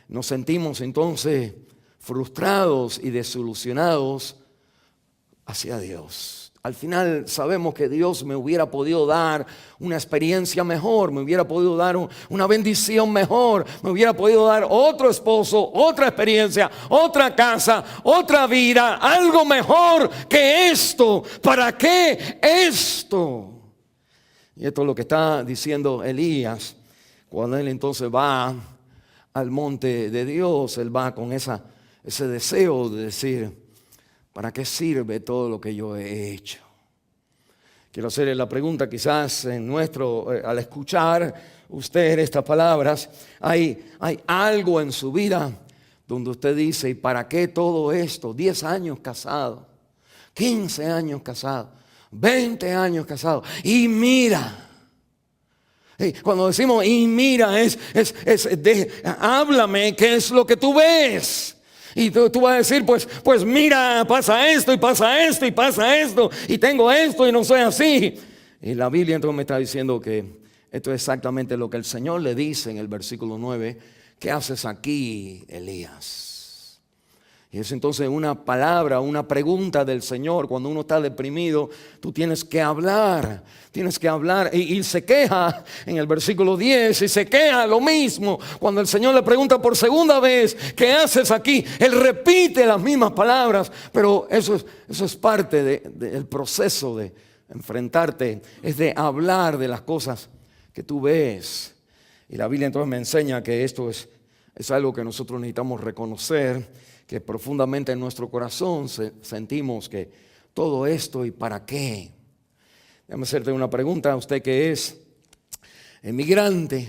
nos sentimos entonces frustrados y desilusionados hacia Dios. Al final sabemos que Dios me hubiera podido dar una experiencia mejor, me hubiera podido dar una bendición mejor, me hubiera podido dar otro esposo, otra experiencia, otra casa, otra vida, algo mejor que esto. ¿Para qué esto? Y esto es lo que está diciendo Elías cuando él entonces va al monte de Dios. Él va con ese deseo de decir, ¿para qué sirve todo lo que yo he hecho? Quiero hacerle la pregunta, quizás al escuchar usted estas palabras, hay algo en su vida donde usted dice, ¿y para qué todo esto? 10 años casado, 15 años casado, 20 años casado, y mira. Cuando decimos y mira, háblame, ¿qué es lo que tú ves? Y tú vas a decir, pues mira, pasa esto y pasa esto y pasa esto y tengo esto y no soy así. Y la Biblia entonces me está diciendo que esto es exactamente lo que el Señor le dice en el versículo 9. ¿Qué haces aquí, Elías? Y es entonces una palabra, una pregunta del Señor. Cuando uno está deprimido, tú tienes que hablar. Y se queja en el versículo 10, y se queja lo mismo. Cuando el Señor le pregunta por segunda vez, ¿qué haces aquí? Él repite las mismas palabras, pero eso es parte del proceso de enfrentarte, es de hablar de las cosas que tú ves. Y la Biblia entonces me enseña que esto es algo que nosotros necesitamos reconocer, que profundamente en nuestro corazón sentimos que todo esto y para qué. Déjame hacerte una pregunta a usted que es emigrante.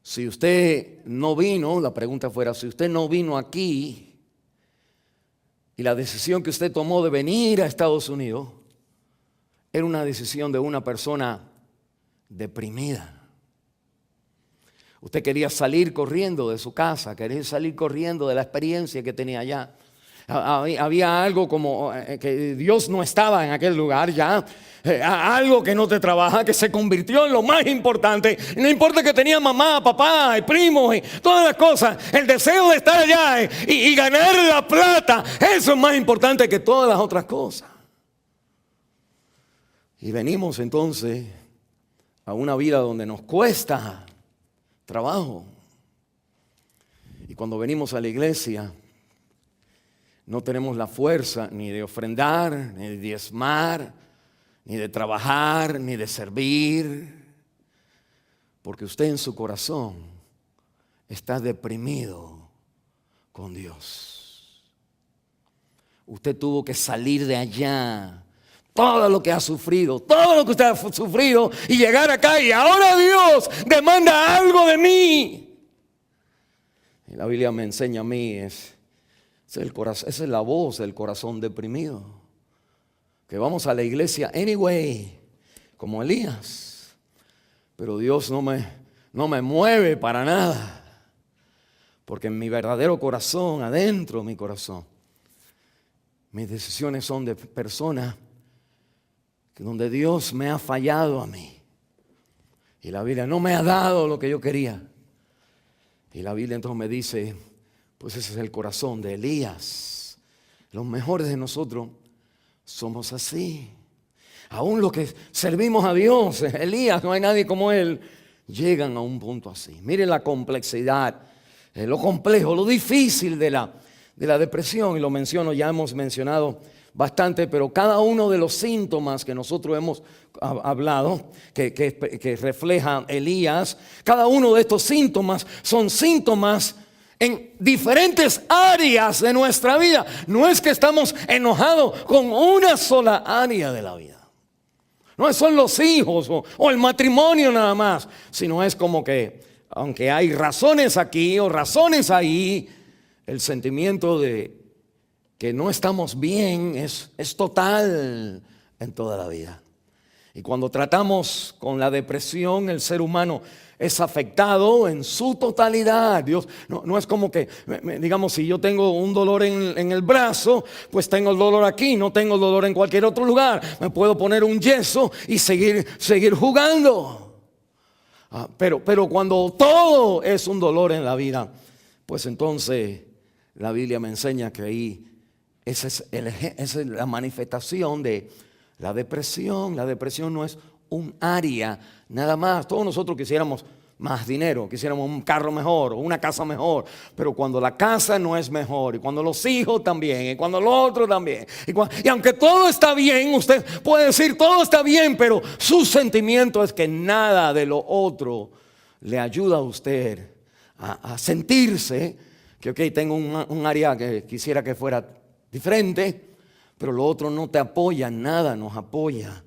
Si usted no vino, la pregunta fuera, si usted no vino aquí y la decisión que usted tomó de venir a Estados Unidos era una decisión de una persona deprimida. Usted quería salir corriendo de su casa, quería salir corriendo de la experiencia que tenía allá. Había algo como que Dios no estaba en aquel lugar ya. Algo que no te trabaja, que se convirtió en lo más importante. No importa que tenía mamá, papá, y primos y todas las cosas. El deseo de estar allá y ganar la plata, eso es más importante que todas las otras cosas. Y venimos entonces a una vida donde nos cuesta trabajo. Y cuando venimos a la iglesia, no tenemos la fuerza ni de ofrendar, ni de diezmar, ni de trabajar, ni de servir. Porque usted en su corazón está deprimido con Dios. Usted tuvo que salir de allá. Todo lo que ha sufrido, todo lo que usted ha sufrido y llegar acá y ahora Dios demanda algo de mí. Y la Biblia me enseña a mí, esa es la voz del corazón deprimido. Que vamos a la iglesia anyway, como Elías. Pero Dios no me mueve para nada. Porque en mi verdadero corazón, adentro de mi corazón, mis decisiones son de personas donde Dios me ha fallado a mí. Y la Biblia no me ha dado lo que yo quería. Y la Biblia entonces me dice, pues ese es el corazón de Elías. Los mejores de nosotros somos así. Aún los que servimos a Dios, Elías, no hay nadie como él, llegan a un punto así. Miren la complejidad, lo complejo, lo difícil de la depresión. Y lo menciono, ya hemos mencionado bastante, pero cada uno de los síntomas que nosotros hemos hablado, que refleja Elías, cada uno de estos síntomas son síntomas en diferentes áreas de nuestra vida. No es que estamos enojados con una sola área de la vida. No son los hijos o el matrimonio nada más, sino es como que, aunque hay razones aquí o razones ahí, el sentimiento de que no estamos bien es total en toda la vida. Y cuando tratamos con la depresión, el ser humano es afectado en su totalidad. Dios no es como que, digamos, si yo tengo un dolor en el brazo, pues tengo el dolor aquí, no tengo el dolor en cualquier otro lugar. Me puedo poner un yeso y seguir jugando. Pero cuando todo es un dolor en la vida, pues entonces la Biblia me enseña que ahí esa es la manifestación de la depresión. La depresión no es un área nada más. Todos nosotros quisiéramos más dinero, quisiéramos un carro mejor o una casa mejor, pero cuando la casa no es mejor, y cuando los hijos también, y cuando lo otro también, y aunque todo está bien, usted puede decir todo está bien, pero su sentimiento es que nada de lo otro le ayuda a usted a sentirse que ok, tengo un área que quisiera que fuera diferente, pero lo otro no te apoya, nada nos apoya.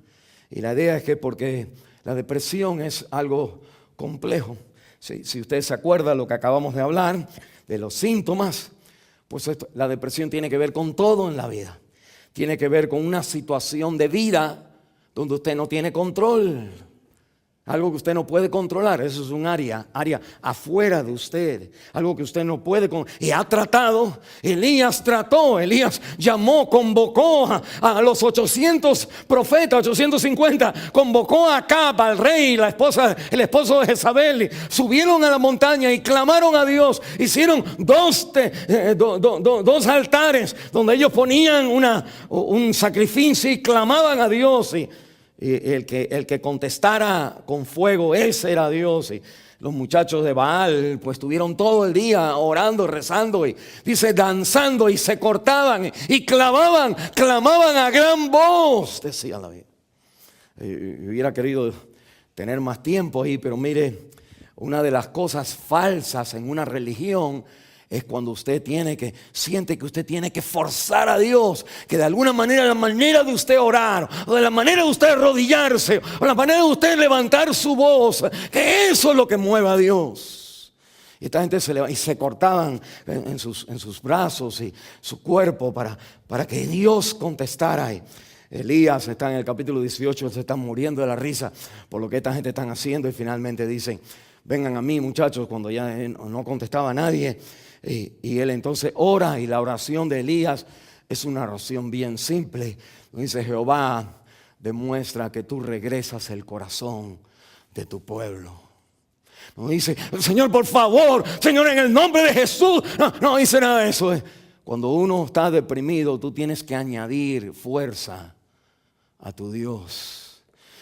Y la idea es que porque la depresión es algo complejo. Si usted se acuerda de lo que acabamos de hablar, de los síntomas, pues la depresión tiene que ver con todo en la vida. Tiene que ver con una situación de vida donde usted no tiene control. Algo que usted no puede controlar. Eso es un área afuera de usted. Algo que usted no puede controlar. Y ha tratado. Elías llamó, convocó a los 800 profetas, 850. Convocó a Acab, al rey, el esposo de Jezabel. Y subieron a la montaña y clamaron a Dios. Hicieron dos altares donde ellos ponían un sacrificio y clamaban a Dios. Y el que contestara con fuego, ese era Dios. Y los muchachos de Baal pues estuvieron todo el día orando, rezando y dice danzando, y se cortaban y clamaban a gran voz, decía la Biblia. Hubiera querido tener más tiempo ahí, pero mire, una de las cosas falsas en una religión es cuando usted siente que usted tiene que forzar a Dios, que de alguna manera, la manera de usted orar, o de la manera de usted arrodillarse, o la manera de usted levantar su voz, que eso es lo que mueve a Dios. Y esta gente se cortaban en sus brazos y su cuerpo para que Dios contestara. Y Elías está en el capítulo 18, se están muriendo de la risa por lo que esta gente están haciendo, y finalmente dicen: vengan a mí, muchachos, cuando ya no contestaba a nadie. Y él entonces ora, y la oración de Elías es una oración bien simple. Dice: Jehová, demuestra que tú regresas el corazón de tu pueblo. No dice: Señor, por favor, Señor, en el nombre de Jesús. No dice nada de eso. Cuando uno está deprimido, tú tienes que añadir fuerza a tu Dios.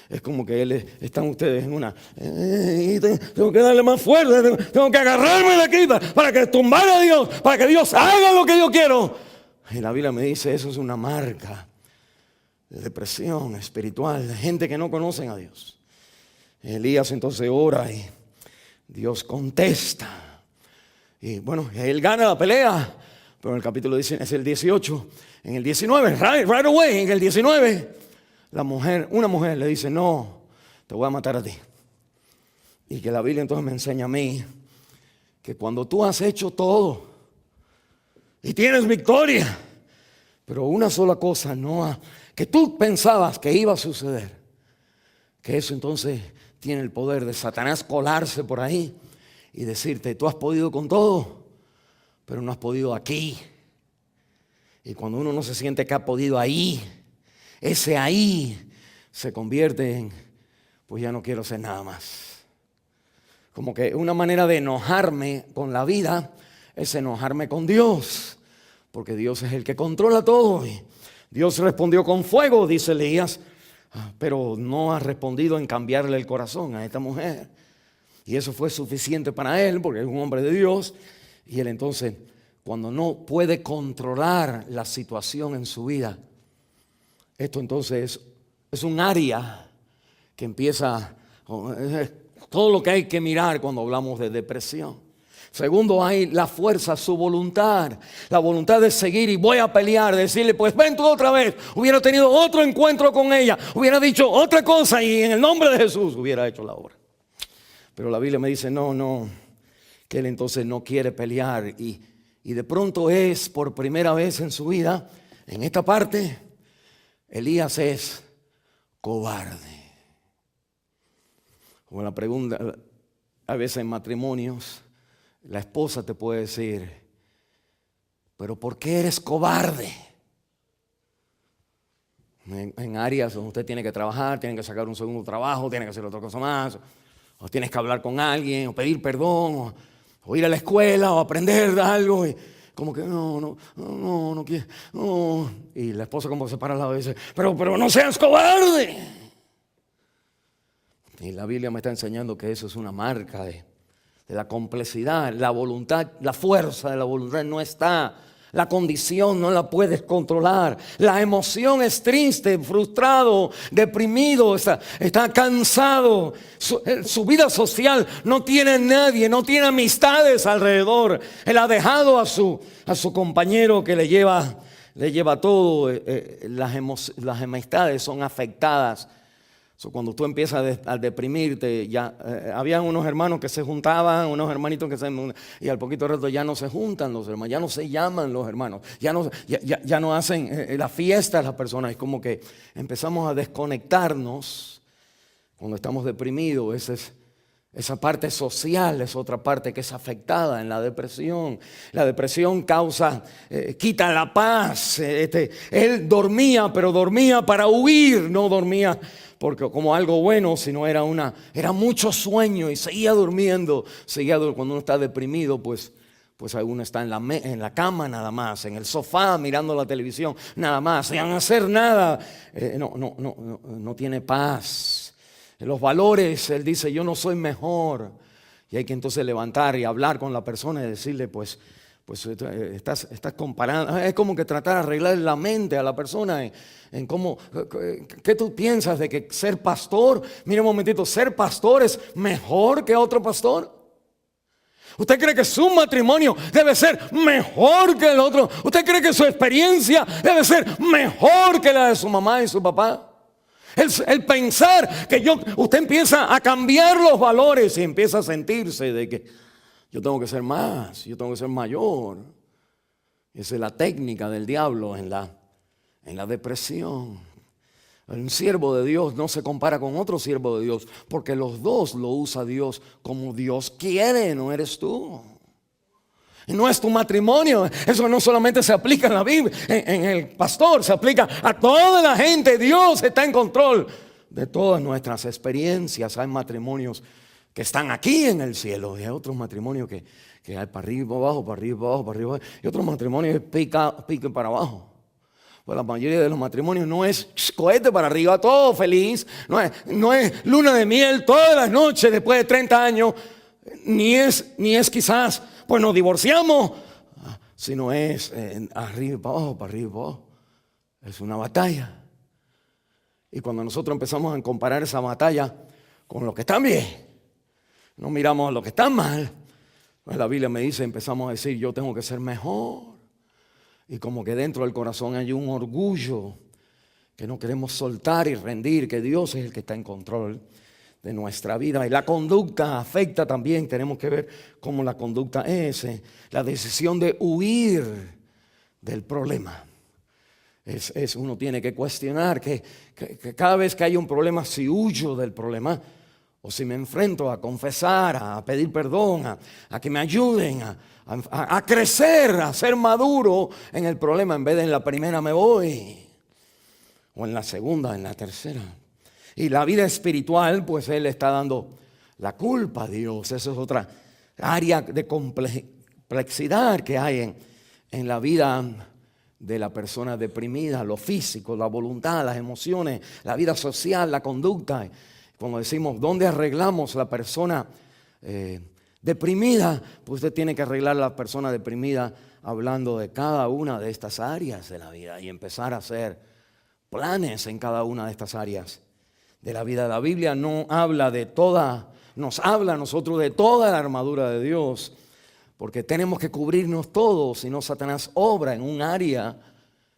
Es como que están ustedes en tengo que darle más fuerza, tengo que agarrarme de aquí para que tumbar a Dios, para que Dios haga lo que yo quiero. Y la Biblia me dice: eso es una marca de depresión espiritual, de gente que no conocen a Dios. Elías entonces ora y Dios contesta. Y bueno, él gana la pelea. Pero en el capítulo es el 18. En el 19, right away, en el 19, una mujer le dice: no, te voy a matar a ti. Y que la Biblia entonces me enseña a mí que cuando tú has hecho todo y tienes victoria, pero una sola cosa que tú pensabas que iba a suceder, que eso entonces tiene el poder de Satanás colarse por ahí y decirte: tú has podido con todo, pero no has podido aquí. Y cuando uno no se siente que ha podido ahí, ese ahí se convierte en: pues ya no quiero hacer nada más. Como que una manera de enojarme con la vida es enojarme con Dios, porque Dios es el que controla todo. Y Dios respondió con fuego, dice Elías, pero no ha respondido en cambiarle el corazón a esta mujer. Y eso fue suficiente para él, porque es un hombre de Dios. Y él entonces, cuando no puede controlar la situación en su vida, esto entonces es un área que empieza, todo lo que hay que mirar cuando hablamos de depresión. Segundo, hay la fuerza, su voluntad. La voluntad de seguir y voy a pelear, decirle: pues ven tú otra vez. Hubiera tenido otro encuentro con ella, hubiera dicho otra cosa y en el nombre de Jesús hubiera hecho la obra. Pero la Biblia me dice no, que él entonces no quiere pelear. Y de pronto es por primera vez en su vida, en esta parte, Elías es cobarde. Como la pregunta, a veces en matrimonios, la esposa te puede decir: ¿pero por qué eres cobarde? En áreas donde usted tiene que trabajar, tiene que sacar un segundo trabajo, tiene que hacer otra cosa más, o tienes que hablar con alguien, o pedir perdón, o ir a la escuela, o aprender algo, y como que no quiero, no. Y la esposa como se para al lado y dice: pero no seas cobarde. Y la Biblia me está enseñando que eso es una marca de la complejidad. La voluntad, la fuerza de la voluntad no está. La condición no la puedes controlar. La emoción es triste, frustrado, deprimido, está cansado. Su vida social no tiene nadie, no tiene amistades alrededor. Él ha dejado a su compañero que le lleva todo. Las amistades son afectadas. Cuando tú empiezas a deprimirte, habían unos hermanos que se juntaban, unos hermanitos y al poquito rato ya no se juntan los hermanos, ya no se llaman los hermanos, ya no hacen la fiesta las personas. Es como que empezamos a desconectarnos Cuando estamos deprimidos, esa parte social es otra parte que es afectada en la depresión. La depresión quita la paz. Él dormía, pero dormía para huir, no dormía porque como algo bueno, sino era mucho sueño y seguía durmiendo. Cuando uno está deprimido, pues uno está en la cama nada más, en el sofá mirando la televisión nada más, sin hacer nada. No tiene paz. Los valores, él dice, yo no soy mejor. Y hay que entonces levantar y hablar con la persona y decirle, pues estás comparando. Es como que tratar de arreglar la mente a la persona en cómo, ¿qué tú piensas de que ser pastor? Mira un momentito, ¿ser pastor es mejor que otro pastor? ¿Usted cree que su matrimonio debe ser mejor que el otro? ¿Usted cree que su experiencia debe ser mejor que la de su mamá y su papá? El pensar que usted empieza a cambiar los valores y empieza a sentirse de que yo tengo que ser más, yo tengo que ser mayor. Esa es la técnica del diablo en la depresión. Un siervo de Dios no se compara con otro siervo de Dios, porque los dos lo usa Dios como Dios quiere, no eres tú. No es tu matrimonio. Eso no solamente se aplica en la Biblia, en el pastor, se aplica a toda la gente. Dios está en control de todas nuestras experiencias. Hay matrimonios que están aquí en el cielo y hay otros matrimonios que hay para arriba, abajo, para arriba, abajo, para arriba. Y otros matrimonios pica para abajo. Pues la mayoría de los matrimonios no es cohete para arriba, todo feliz. No es luna de miel todas las noches después de 30 años. Ni es quizás, pues nos divorciamos, sino es arriba, abajo, para arriba, abajo. Es una batalla. Y cuando nosotros empezamos a comparar esa batalla con lo que está bien, no miramos lo que está mal, pues la Biblia me dice, empezamos a decir, yo tengo que ser mejor. Y como que dentro del corazón hay un orgullo que no queremos soltar y rendir, que Dios es el que está en control de nuestra vida. Y la conducta afecta también, tenemos que ver cómo la conducta es, la decisión de huir del problema. Uno tiene que cuestionar que cada vez que hay un problema, si huyo del problema o si me enfrento a confesar, a pedir perdón, a que me ayuden a crecer, a ser maduro en el problema, en vez de en la primera me voy, o en la segunda, en la tercera. Y la vida espiritual, pues Él está dando la culpa a Dios. Esa es otra área de complejidad que hay en la vida de la persona deprimida, lo físico, la voluntad, las emociones, la vida social, la conducta. Como decimos, ¿dónde arreglamos la persona deprimida? Pues usted tiene que arreglar a la persona deprimida hablando de cada una de estas áreas de la vida y empezar a hacer planes en cada una de estas áreas de la vida. La Biblia no habla nos habla a nosotros de toda la armadura de Dios, porque tenemos que cubrirnos todos, si no Satanás obra en un área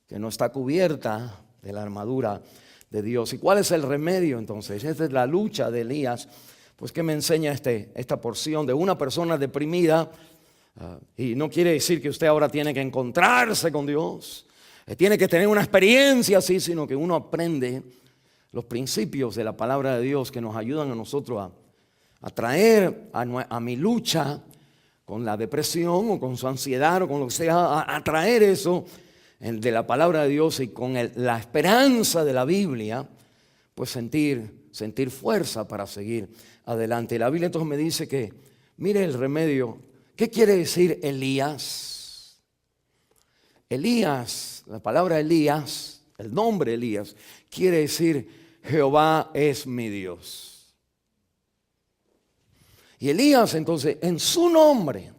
que no está cubierta de la armadura de Dios. ¿Y cuál es el remedio entonces? Esta es la lucha de Elías. Pues ¿qué me enseña esta porción de una persona deprimida? Y no quiere decir que usted ahora tiene que encontrarse con Dios, tiene que tener una experiencia así, sino que uno aprende los principios de la palabra de Dios que nos ayudan a nosotros a traer a mi lucha con la depresión o con su ansiedad o con lo que sea, a traer eso de la palabra de Dios y con la esperanza de la Biblia, pues sentir fuerza para seguir adelante. La Biblia entonces me dice que, mire el remedio. ¿Qué quiere decir Elías? Elías, la palabra Elías, el nombre Elías, quiere decir Jehová es mi Dios. Y Elías entonces en su nombre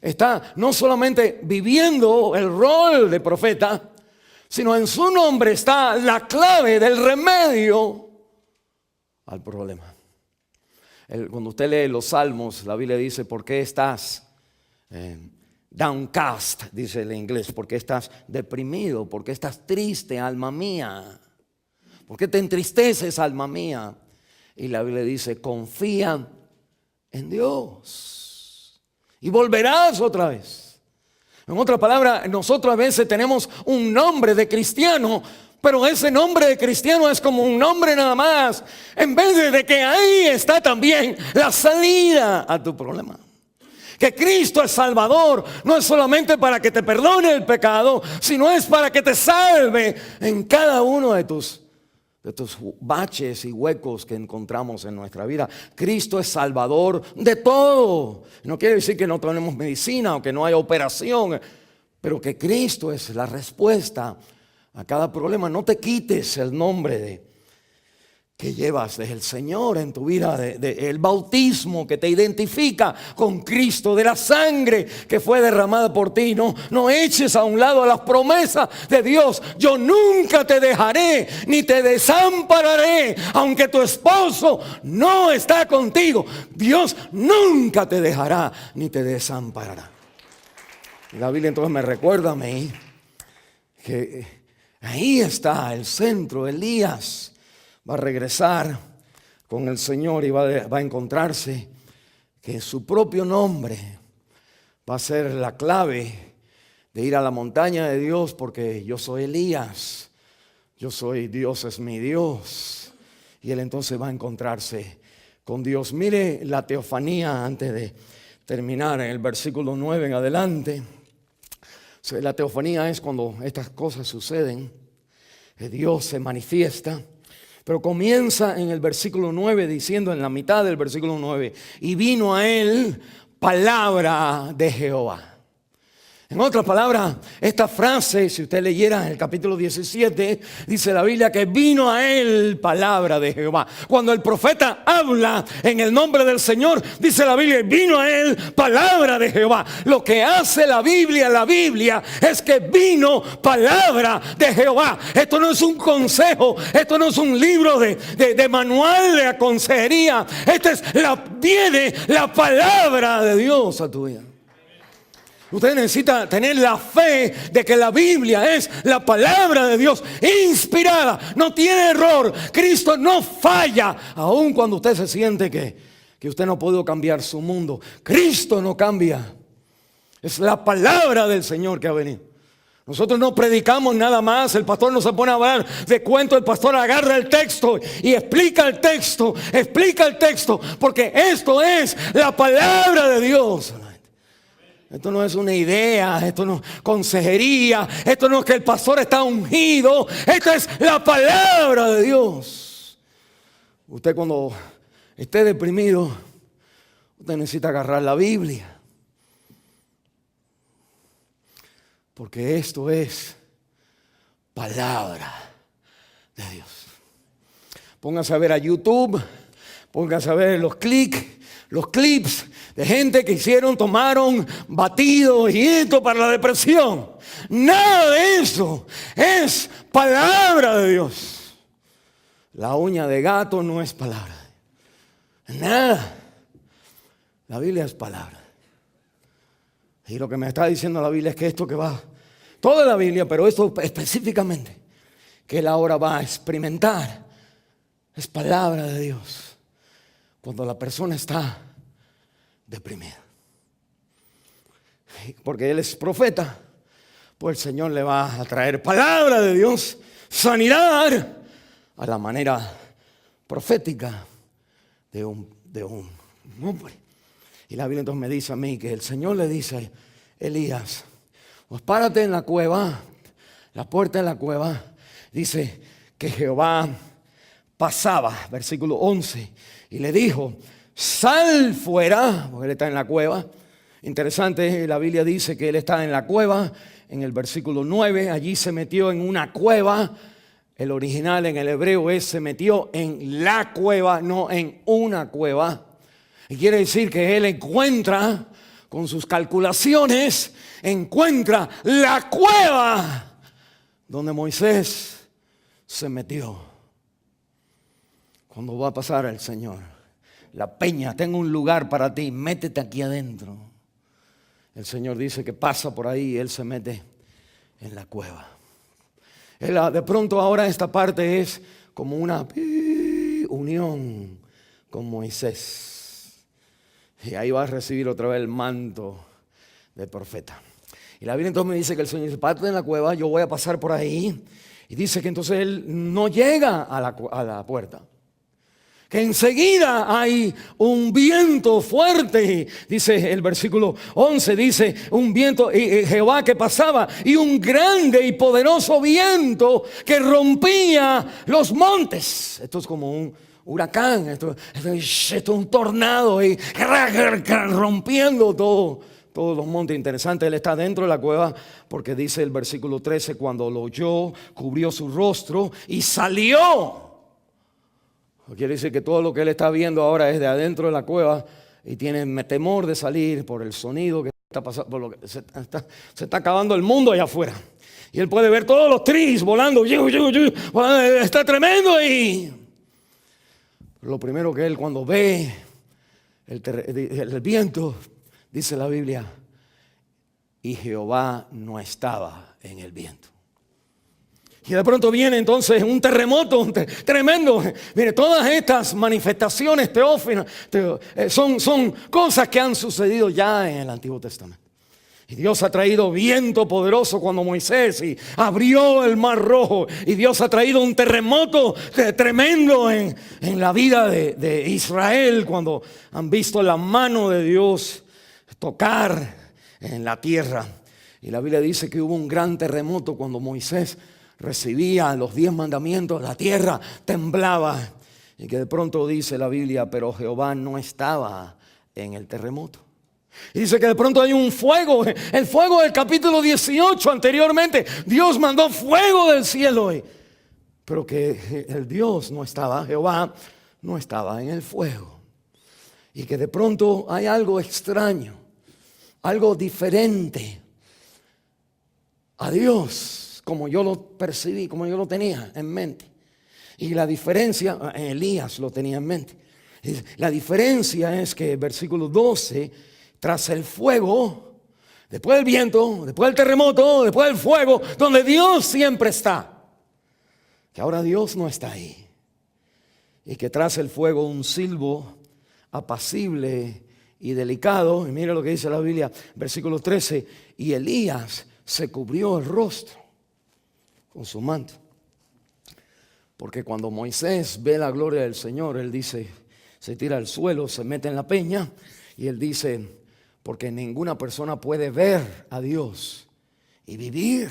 está no solamente viviendo el rol de profeta, sino en su nombre está la clave del remedio al problema. Cuando usted lee los salmos, la Biblia dice, ¿por qué estás downcast? Dice en inglés, ¿por qué estás deprimido? ¿Por qué estás triste, alma mía? ¿Por qué te entristeces, alma mía? Y la Biblia dice, confía en Dios y volverás otra vez. En otra palabra, nosotros a veces tenemos un nombre de cristiano, Pero ese nombre de cristiano es como un nombre nada más, en vez de que ahí está también la salida a tu problema. Que Cristo es Salvador, no es solamente para que te perdone el pecado, sino es para que te salve en cada uno de tus baches y huecos que encontramos en nuestra vida. Cristo es Salvador de todo. No quiere decir que no tenemos medicina o que no hay operación, pero que Cristo es la respuesta a cada problema. No te quites el nombre que llevas del Señor en tu vida, el bautismo que te identifica con Cristo, de la sangre que fue derramada por ti. No eches a un lado las promesas de Dios. Yo nunca te dejaré ni te desampararé, aunque tu esposo no está contigo. Dios nunca te dejará ni te desamparará. Y la Biblia entonces me recuerda a mí que ahí está el centro. Elías va a regresar con el Señor y va a encontrarse que su propio nombre va a ser la clave de ir a la montaña de Dios, porque yo soy Elías, yo soy Dios, es mi Dios. Y él entonces va a encontrarse con Dios. Mire la teofanía antes de terminar en el versículo 9 en adelante. La teofanía es cuando estas cosas suceden, que Dios se manifiesta. Pero comienza en el versículo 9 diciendo, en la mitad del versículo 9, y vino a él palabra de Jehová. En otras palabras, esta frase, si usted leyera en el capítulo 17, dice la Biblia que vino a él palabra de Jehová. Cuando el profeta habla en el nombre del Señor, dice la Biblia, vino a él palabra de Jehová. Lo que hace la Biblia es que vino palabra de Jehová. Esto no es un consejo, esto no es un libro de manual de consejería. Viene la palabra de Dios a tu vida. Usted necesita tener la fe de que la Biblia es la palabra de Dios inspirada, no tiene error. Cristo no falla, aun cuando usted se siente que usted no ha podido cambiar su mundo. Cristo no cambia. Es la palabra del Señor que ha venido. Nosotros no predicamos nada más, el pastor no se pone a hablar de cuento, el pastor agarra el texto y explica el texto, porque esto es la palabra de Dios. Esto no es una idea, esto no es consejería, esto no es que el pastor está ungido, esto es la palabra de Dios. Usted cuando esté deprimido, usted necesita agarrar la Biblia, porque esto es palabra de Dios. Póngase a ver a YouTube, póngase a ver los clips de gente que tomaron batidos y esto para la depresión. Nada de eso es palabra de Dios. La uña de gato no es palabra. Nada. La Biblia es palabra. Y lo que me está diciendo la Biblia es que esto que va, toda la Biblia, pero esto específicamente, que él ahora va a experimentar, es palabra de Dios. Cuando la persona está deprimida. Porque él es profeta, pues el Señor le va a traer palabra de Dios, sanidad, a la manera profética de un hombre. Y la Biblia entonces me dice a mí que el Señor le dice a Elías, pues párate en la cueva, la puerta de la cueva. Dice que Jehová pasaba, versículo 11, y le dijo, sal fuera, porque él está en la cueva. Interesante, la Biblia dice que él está en la cueva. En el versículo 9, allí se metió en una cueva. El original en el hebreo es se metió en la cueva, no en una cueva. Y quiere decir que él encuentra, con sus calculaciones, encuentra la cueva donde Moisés se metió. Cuando va a pasar el Señor, la peña, tengo un lugar para ti, métete aquí adentro. El Señor dice que pasa por ahí y él se mete en la cueva. De pronto ahora esta parte es como una unión con Moisés. Y ahí va a recibir otra vez el manto de profeta. Y la Biblia entonces me dice que el Señor dice, párate en la cueva, yo voy a pasar por ahí. Y dice que entonces él no llega a la puerta. Que enseguida hay un viento fuerte, dice el versículo 11, dice un viento, y Jehová que pasaba, y un grande y poderoso viento que rompía los montes. Esto es como un huracán, esto es un tornado y rompiendo todos los montes. Interesante, él está dentro de la cueva porque dice el versículo 13, cuando lo oyó, cubrió su rostro y salió. Quiere decir que todo lo que él está viendo ahora es de adentro de la cueva y tiene temor de salir por el sonido que está pasando, por lo que se está acabando el mundo allá afuera. Y él puede ver todos los tris volando, está tremendo. Y lo primero que él cuando ve el viento, dice la Biblia, y Jehová no estaba en el viento. Y de pronto viene entonces un terremoto tremendo. Mire, todas estas manifestaciones teófilas son cosas que han sucedido ya en el Antiguo Testamento. Y Dios ha traído viento poderoso cuando Moisés abrió el mar rojo. Y Dios ha traído un terremoto tremendo en la vida de Israel cuando han visto la mano de Dios tocar en la tierra. Y la Biblia dice que hubo un gran terremoto cuando Moisés recibía los 10 mandamientos, la tierra temblaba. Y que de pronto dice la Biblia, pero Jehová no estaba en el terremoto. Y dice que de pronto hay un fuego, el fuego del capítulo 18 anteriormente. Dios mandó fuego del cielo, pero que el Dios no estaba, Jehová no estaba en el fuego. Y que de pronto hay algo extraño, algo diferente a Dios, como yo lo percibí, como yo lo tenía en mente. Y la diferencia, Elías lo tenía en mente. La diferencia es que versículo 12, tras el fuego, después del viento, después del terremoto, después del fuego, donde Dios siempre está, que ahora Dios no está ahí. Y que tras el fuego un silbo apacible y delicado. Y mira lo que dice la Biblia, versículo 13, y Elías se cubrió el rostro con su manto. Porque cuando Moisés ve la gloria del Señor, él dice, se tira al suelo, se mete en la peña y él dice, porque ninguna persona puede ver a Dios y vivir.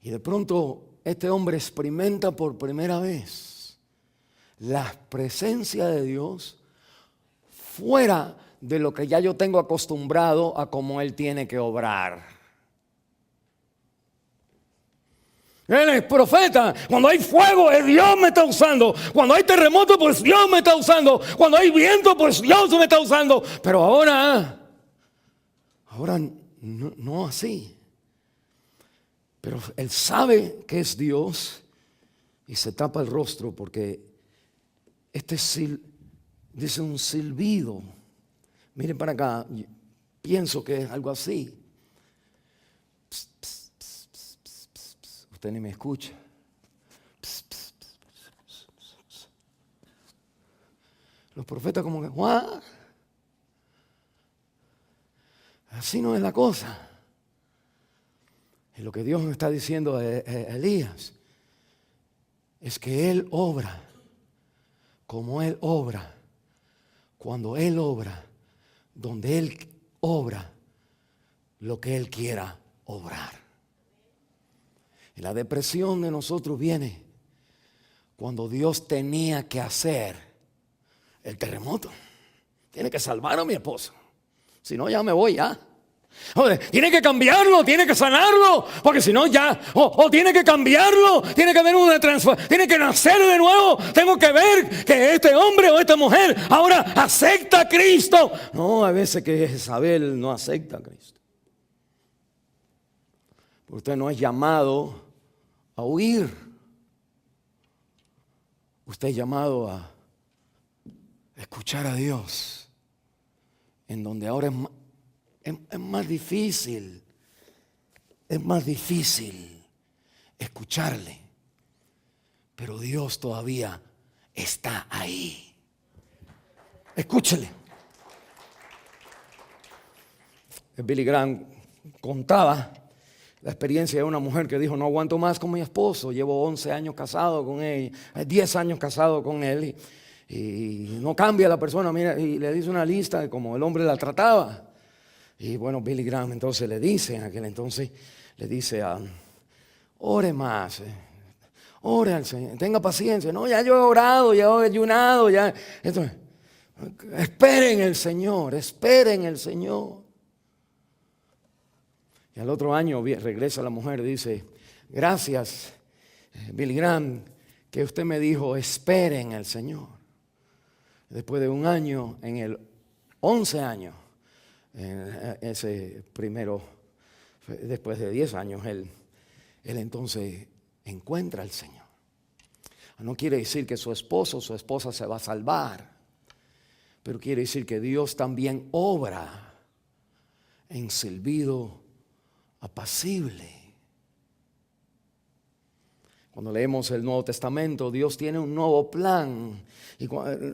Y de pronto este hombre experimenta por primera vez la presencia de Dios fuera de lo que ya yo tengo acostumbrado a cómo Él tiene que obrar. Él es profeta. Cuando hay fuego, Dios me está usando. Cuando hay terremoto, pues Dios me está usando. Cuando hay viento, pues Dios me está usando. Pero ahora no así. Pero él sabe que es Dios y se tapa el rostro porque dice un silbido. Miren para acá, pienso que es algo así. Usted ni me escucha. Los profetas como que, ¿what? Así no es la cosa. Y lo que Dios me está diciendo a Elías es que Él obra como Él obra, cuando Él obra, donde Él obra lo que Él quiera obrar. Y la depresión de nosotros viene cuando Dios tenía que hacer el terremoto. Tiene que salvar a mi esposo. Si no, ya me voy ya. Tiene que cambiarlo, tiene que sanarlo, porque si no ya, o tiene que cambiarlo, tiene que haber una transformación, tiene que nacer de nuevo. Tengo que ver que este hombre o esta mujer ahora acepta a Cristo. No, a veces que Isabel no acepta a Cristo. Usted no es llamado a huir. Usted es llamado a escuchar a Dios, en donde ahora es más difícil escucharle, pero Dios todavía está ahí. Escúchele. Billy Graham contaba la experiencia de una mujer que dijo, no aguanto más con mi esposo, llevo 11 años casado con él, 10 años casado con él, y no cambia la persona, mira, y le dice una lista de cómo el hombre la trataba. Y bueno, Billy Graham entonces le dice, en aquel entonces, le dice, ore más, ore al Señor, tenga paciencia. No, ya yo he orado, ya he ayunado, ya. Entonces, esperen el Señor, esperen el Señor. Y al otro año regresa la mujer y dice, gracias, Billy Graham, que usted me dijo, esperen el Señor. Después de un año, en el 11 años, ese primero, después de 10 años, él entonces encuentra al Señor. No quiere decir que su esposo o su esposa se va a salvar, pero quiere decir que Dios también obra en silbido apacible. Cuando leemos el Nuevo Testamento, Dios tiene un nuevo plan. Y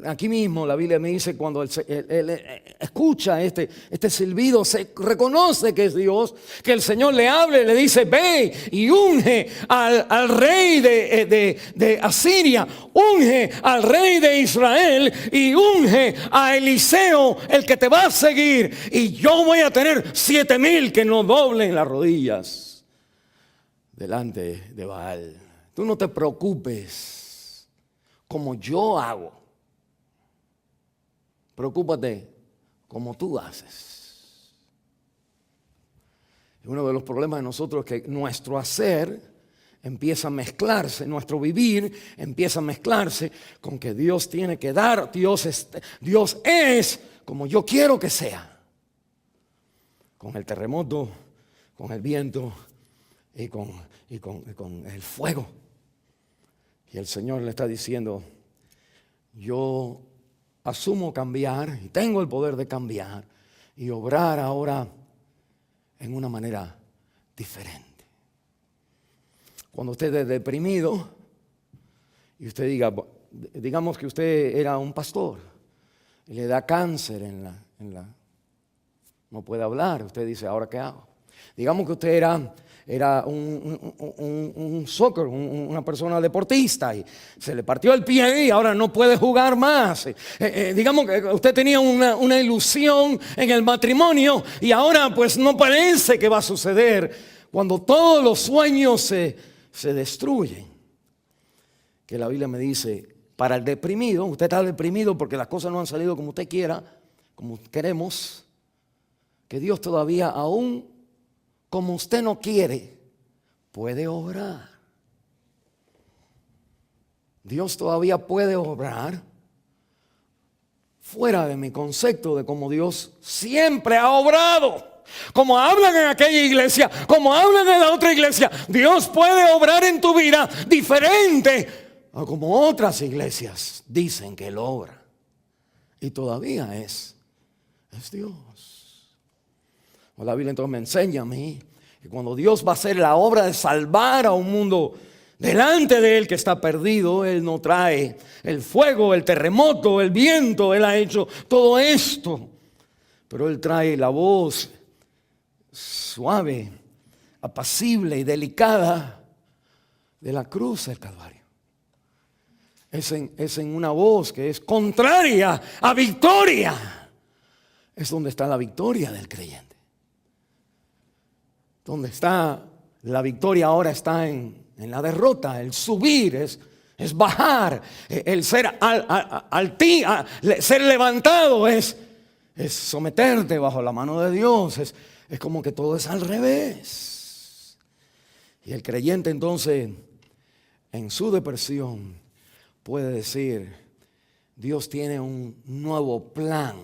aquí mismo la Biblia me dice, cuando él escucha este silbido, se reconoce que es Dios, que el Señor le habla y le dice, ve y unge al rey de Asiria, unge al rey de Israel y unge a Eliseo, el que te va a seguir. Y yo voy a tener 7,000 que no doblen las rodillas delante de Baal. Tú no te preocupes como yo hago. Preocúpate como tú haces. Y uno de los problemas de nosotros es que nuestro hacer empieza a mezclarse, nuestro vivir empieza a mezclarse con que Dios tiene que dar, Dios es como yo quiero que sea. Con el terremoto, con el viento y con el fuego. Y el Señor le está diciendo, yo asumo cambiar y tengo el poder de cambiar y obrar ahora en una manera diferente. Cuando usted es deprimido y usted digamos que usted era un pastor y le da cáncer no puede hablar, usted dice, ¿ahora qué hago? Digamos que usted era un soccer, una persona deportista y se le partió el pie y ahora no puede jugar más. Digamos que usted tenía una ilusión en el matrimonio y ahora pues no parece que va a suceder. Cuando todos los sueños se destruyen, que la Biblia me dice, para el deprimido, usted está deprimido porque las cosas no han salido como usted quiera, como queremos, que Dios todavía aún como usted no quiere, puede obrar. Dios todavía puede obrar fuera de mi concepto de cómo Dios siempre ha obrado. Como hablan en aquella iglesia, como hablan en la otra iglesia, Dios puede obrar en tu vida diferente a como otras iglesias dicen que Él obra. Y todavía es Dios. La Biblia entonces me enseña a mí que cuando Dios va a hacer la obra de salvar a un mundo delante de Él que está perdido, Él no trae el fuego, el terremoto, el viento. Él ha hecho todo esto, pero Él trae la voz suave, apacible y delicada de la cruz del Calvario. Es en una voz que es contraria a victoria. Es donde está la victoria del creyente. Donde está la victoria ahora está en la derrota. El subir es bajar. El ser ser levantado es someterte bajo la mano de Dios. Es como que todo es al revés. Y el creyente entonces en su depresión puede decir, Dios tiene un nuevo plan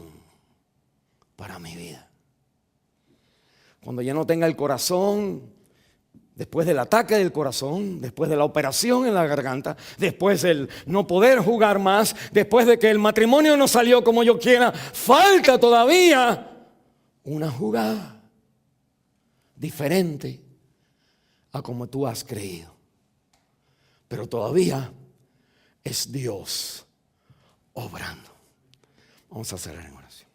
para mi vida. Cuando ya no tenga el corazón, después del ataque del corazón, después de la operación en la garganta, después del no poder jugar más, después de que el matrimonio no salió como yo quiera, falta todavía una jugada diferente a como tú has creído. Pero todavía es Dios obrando. Vamos a cerrar en oración.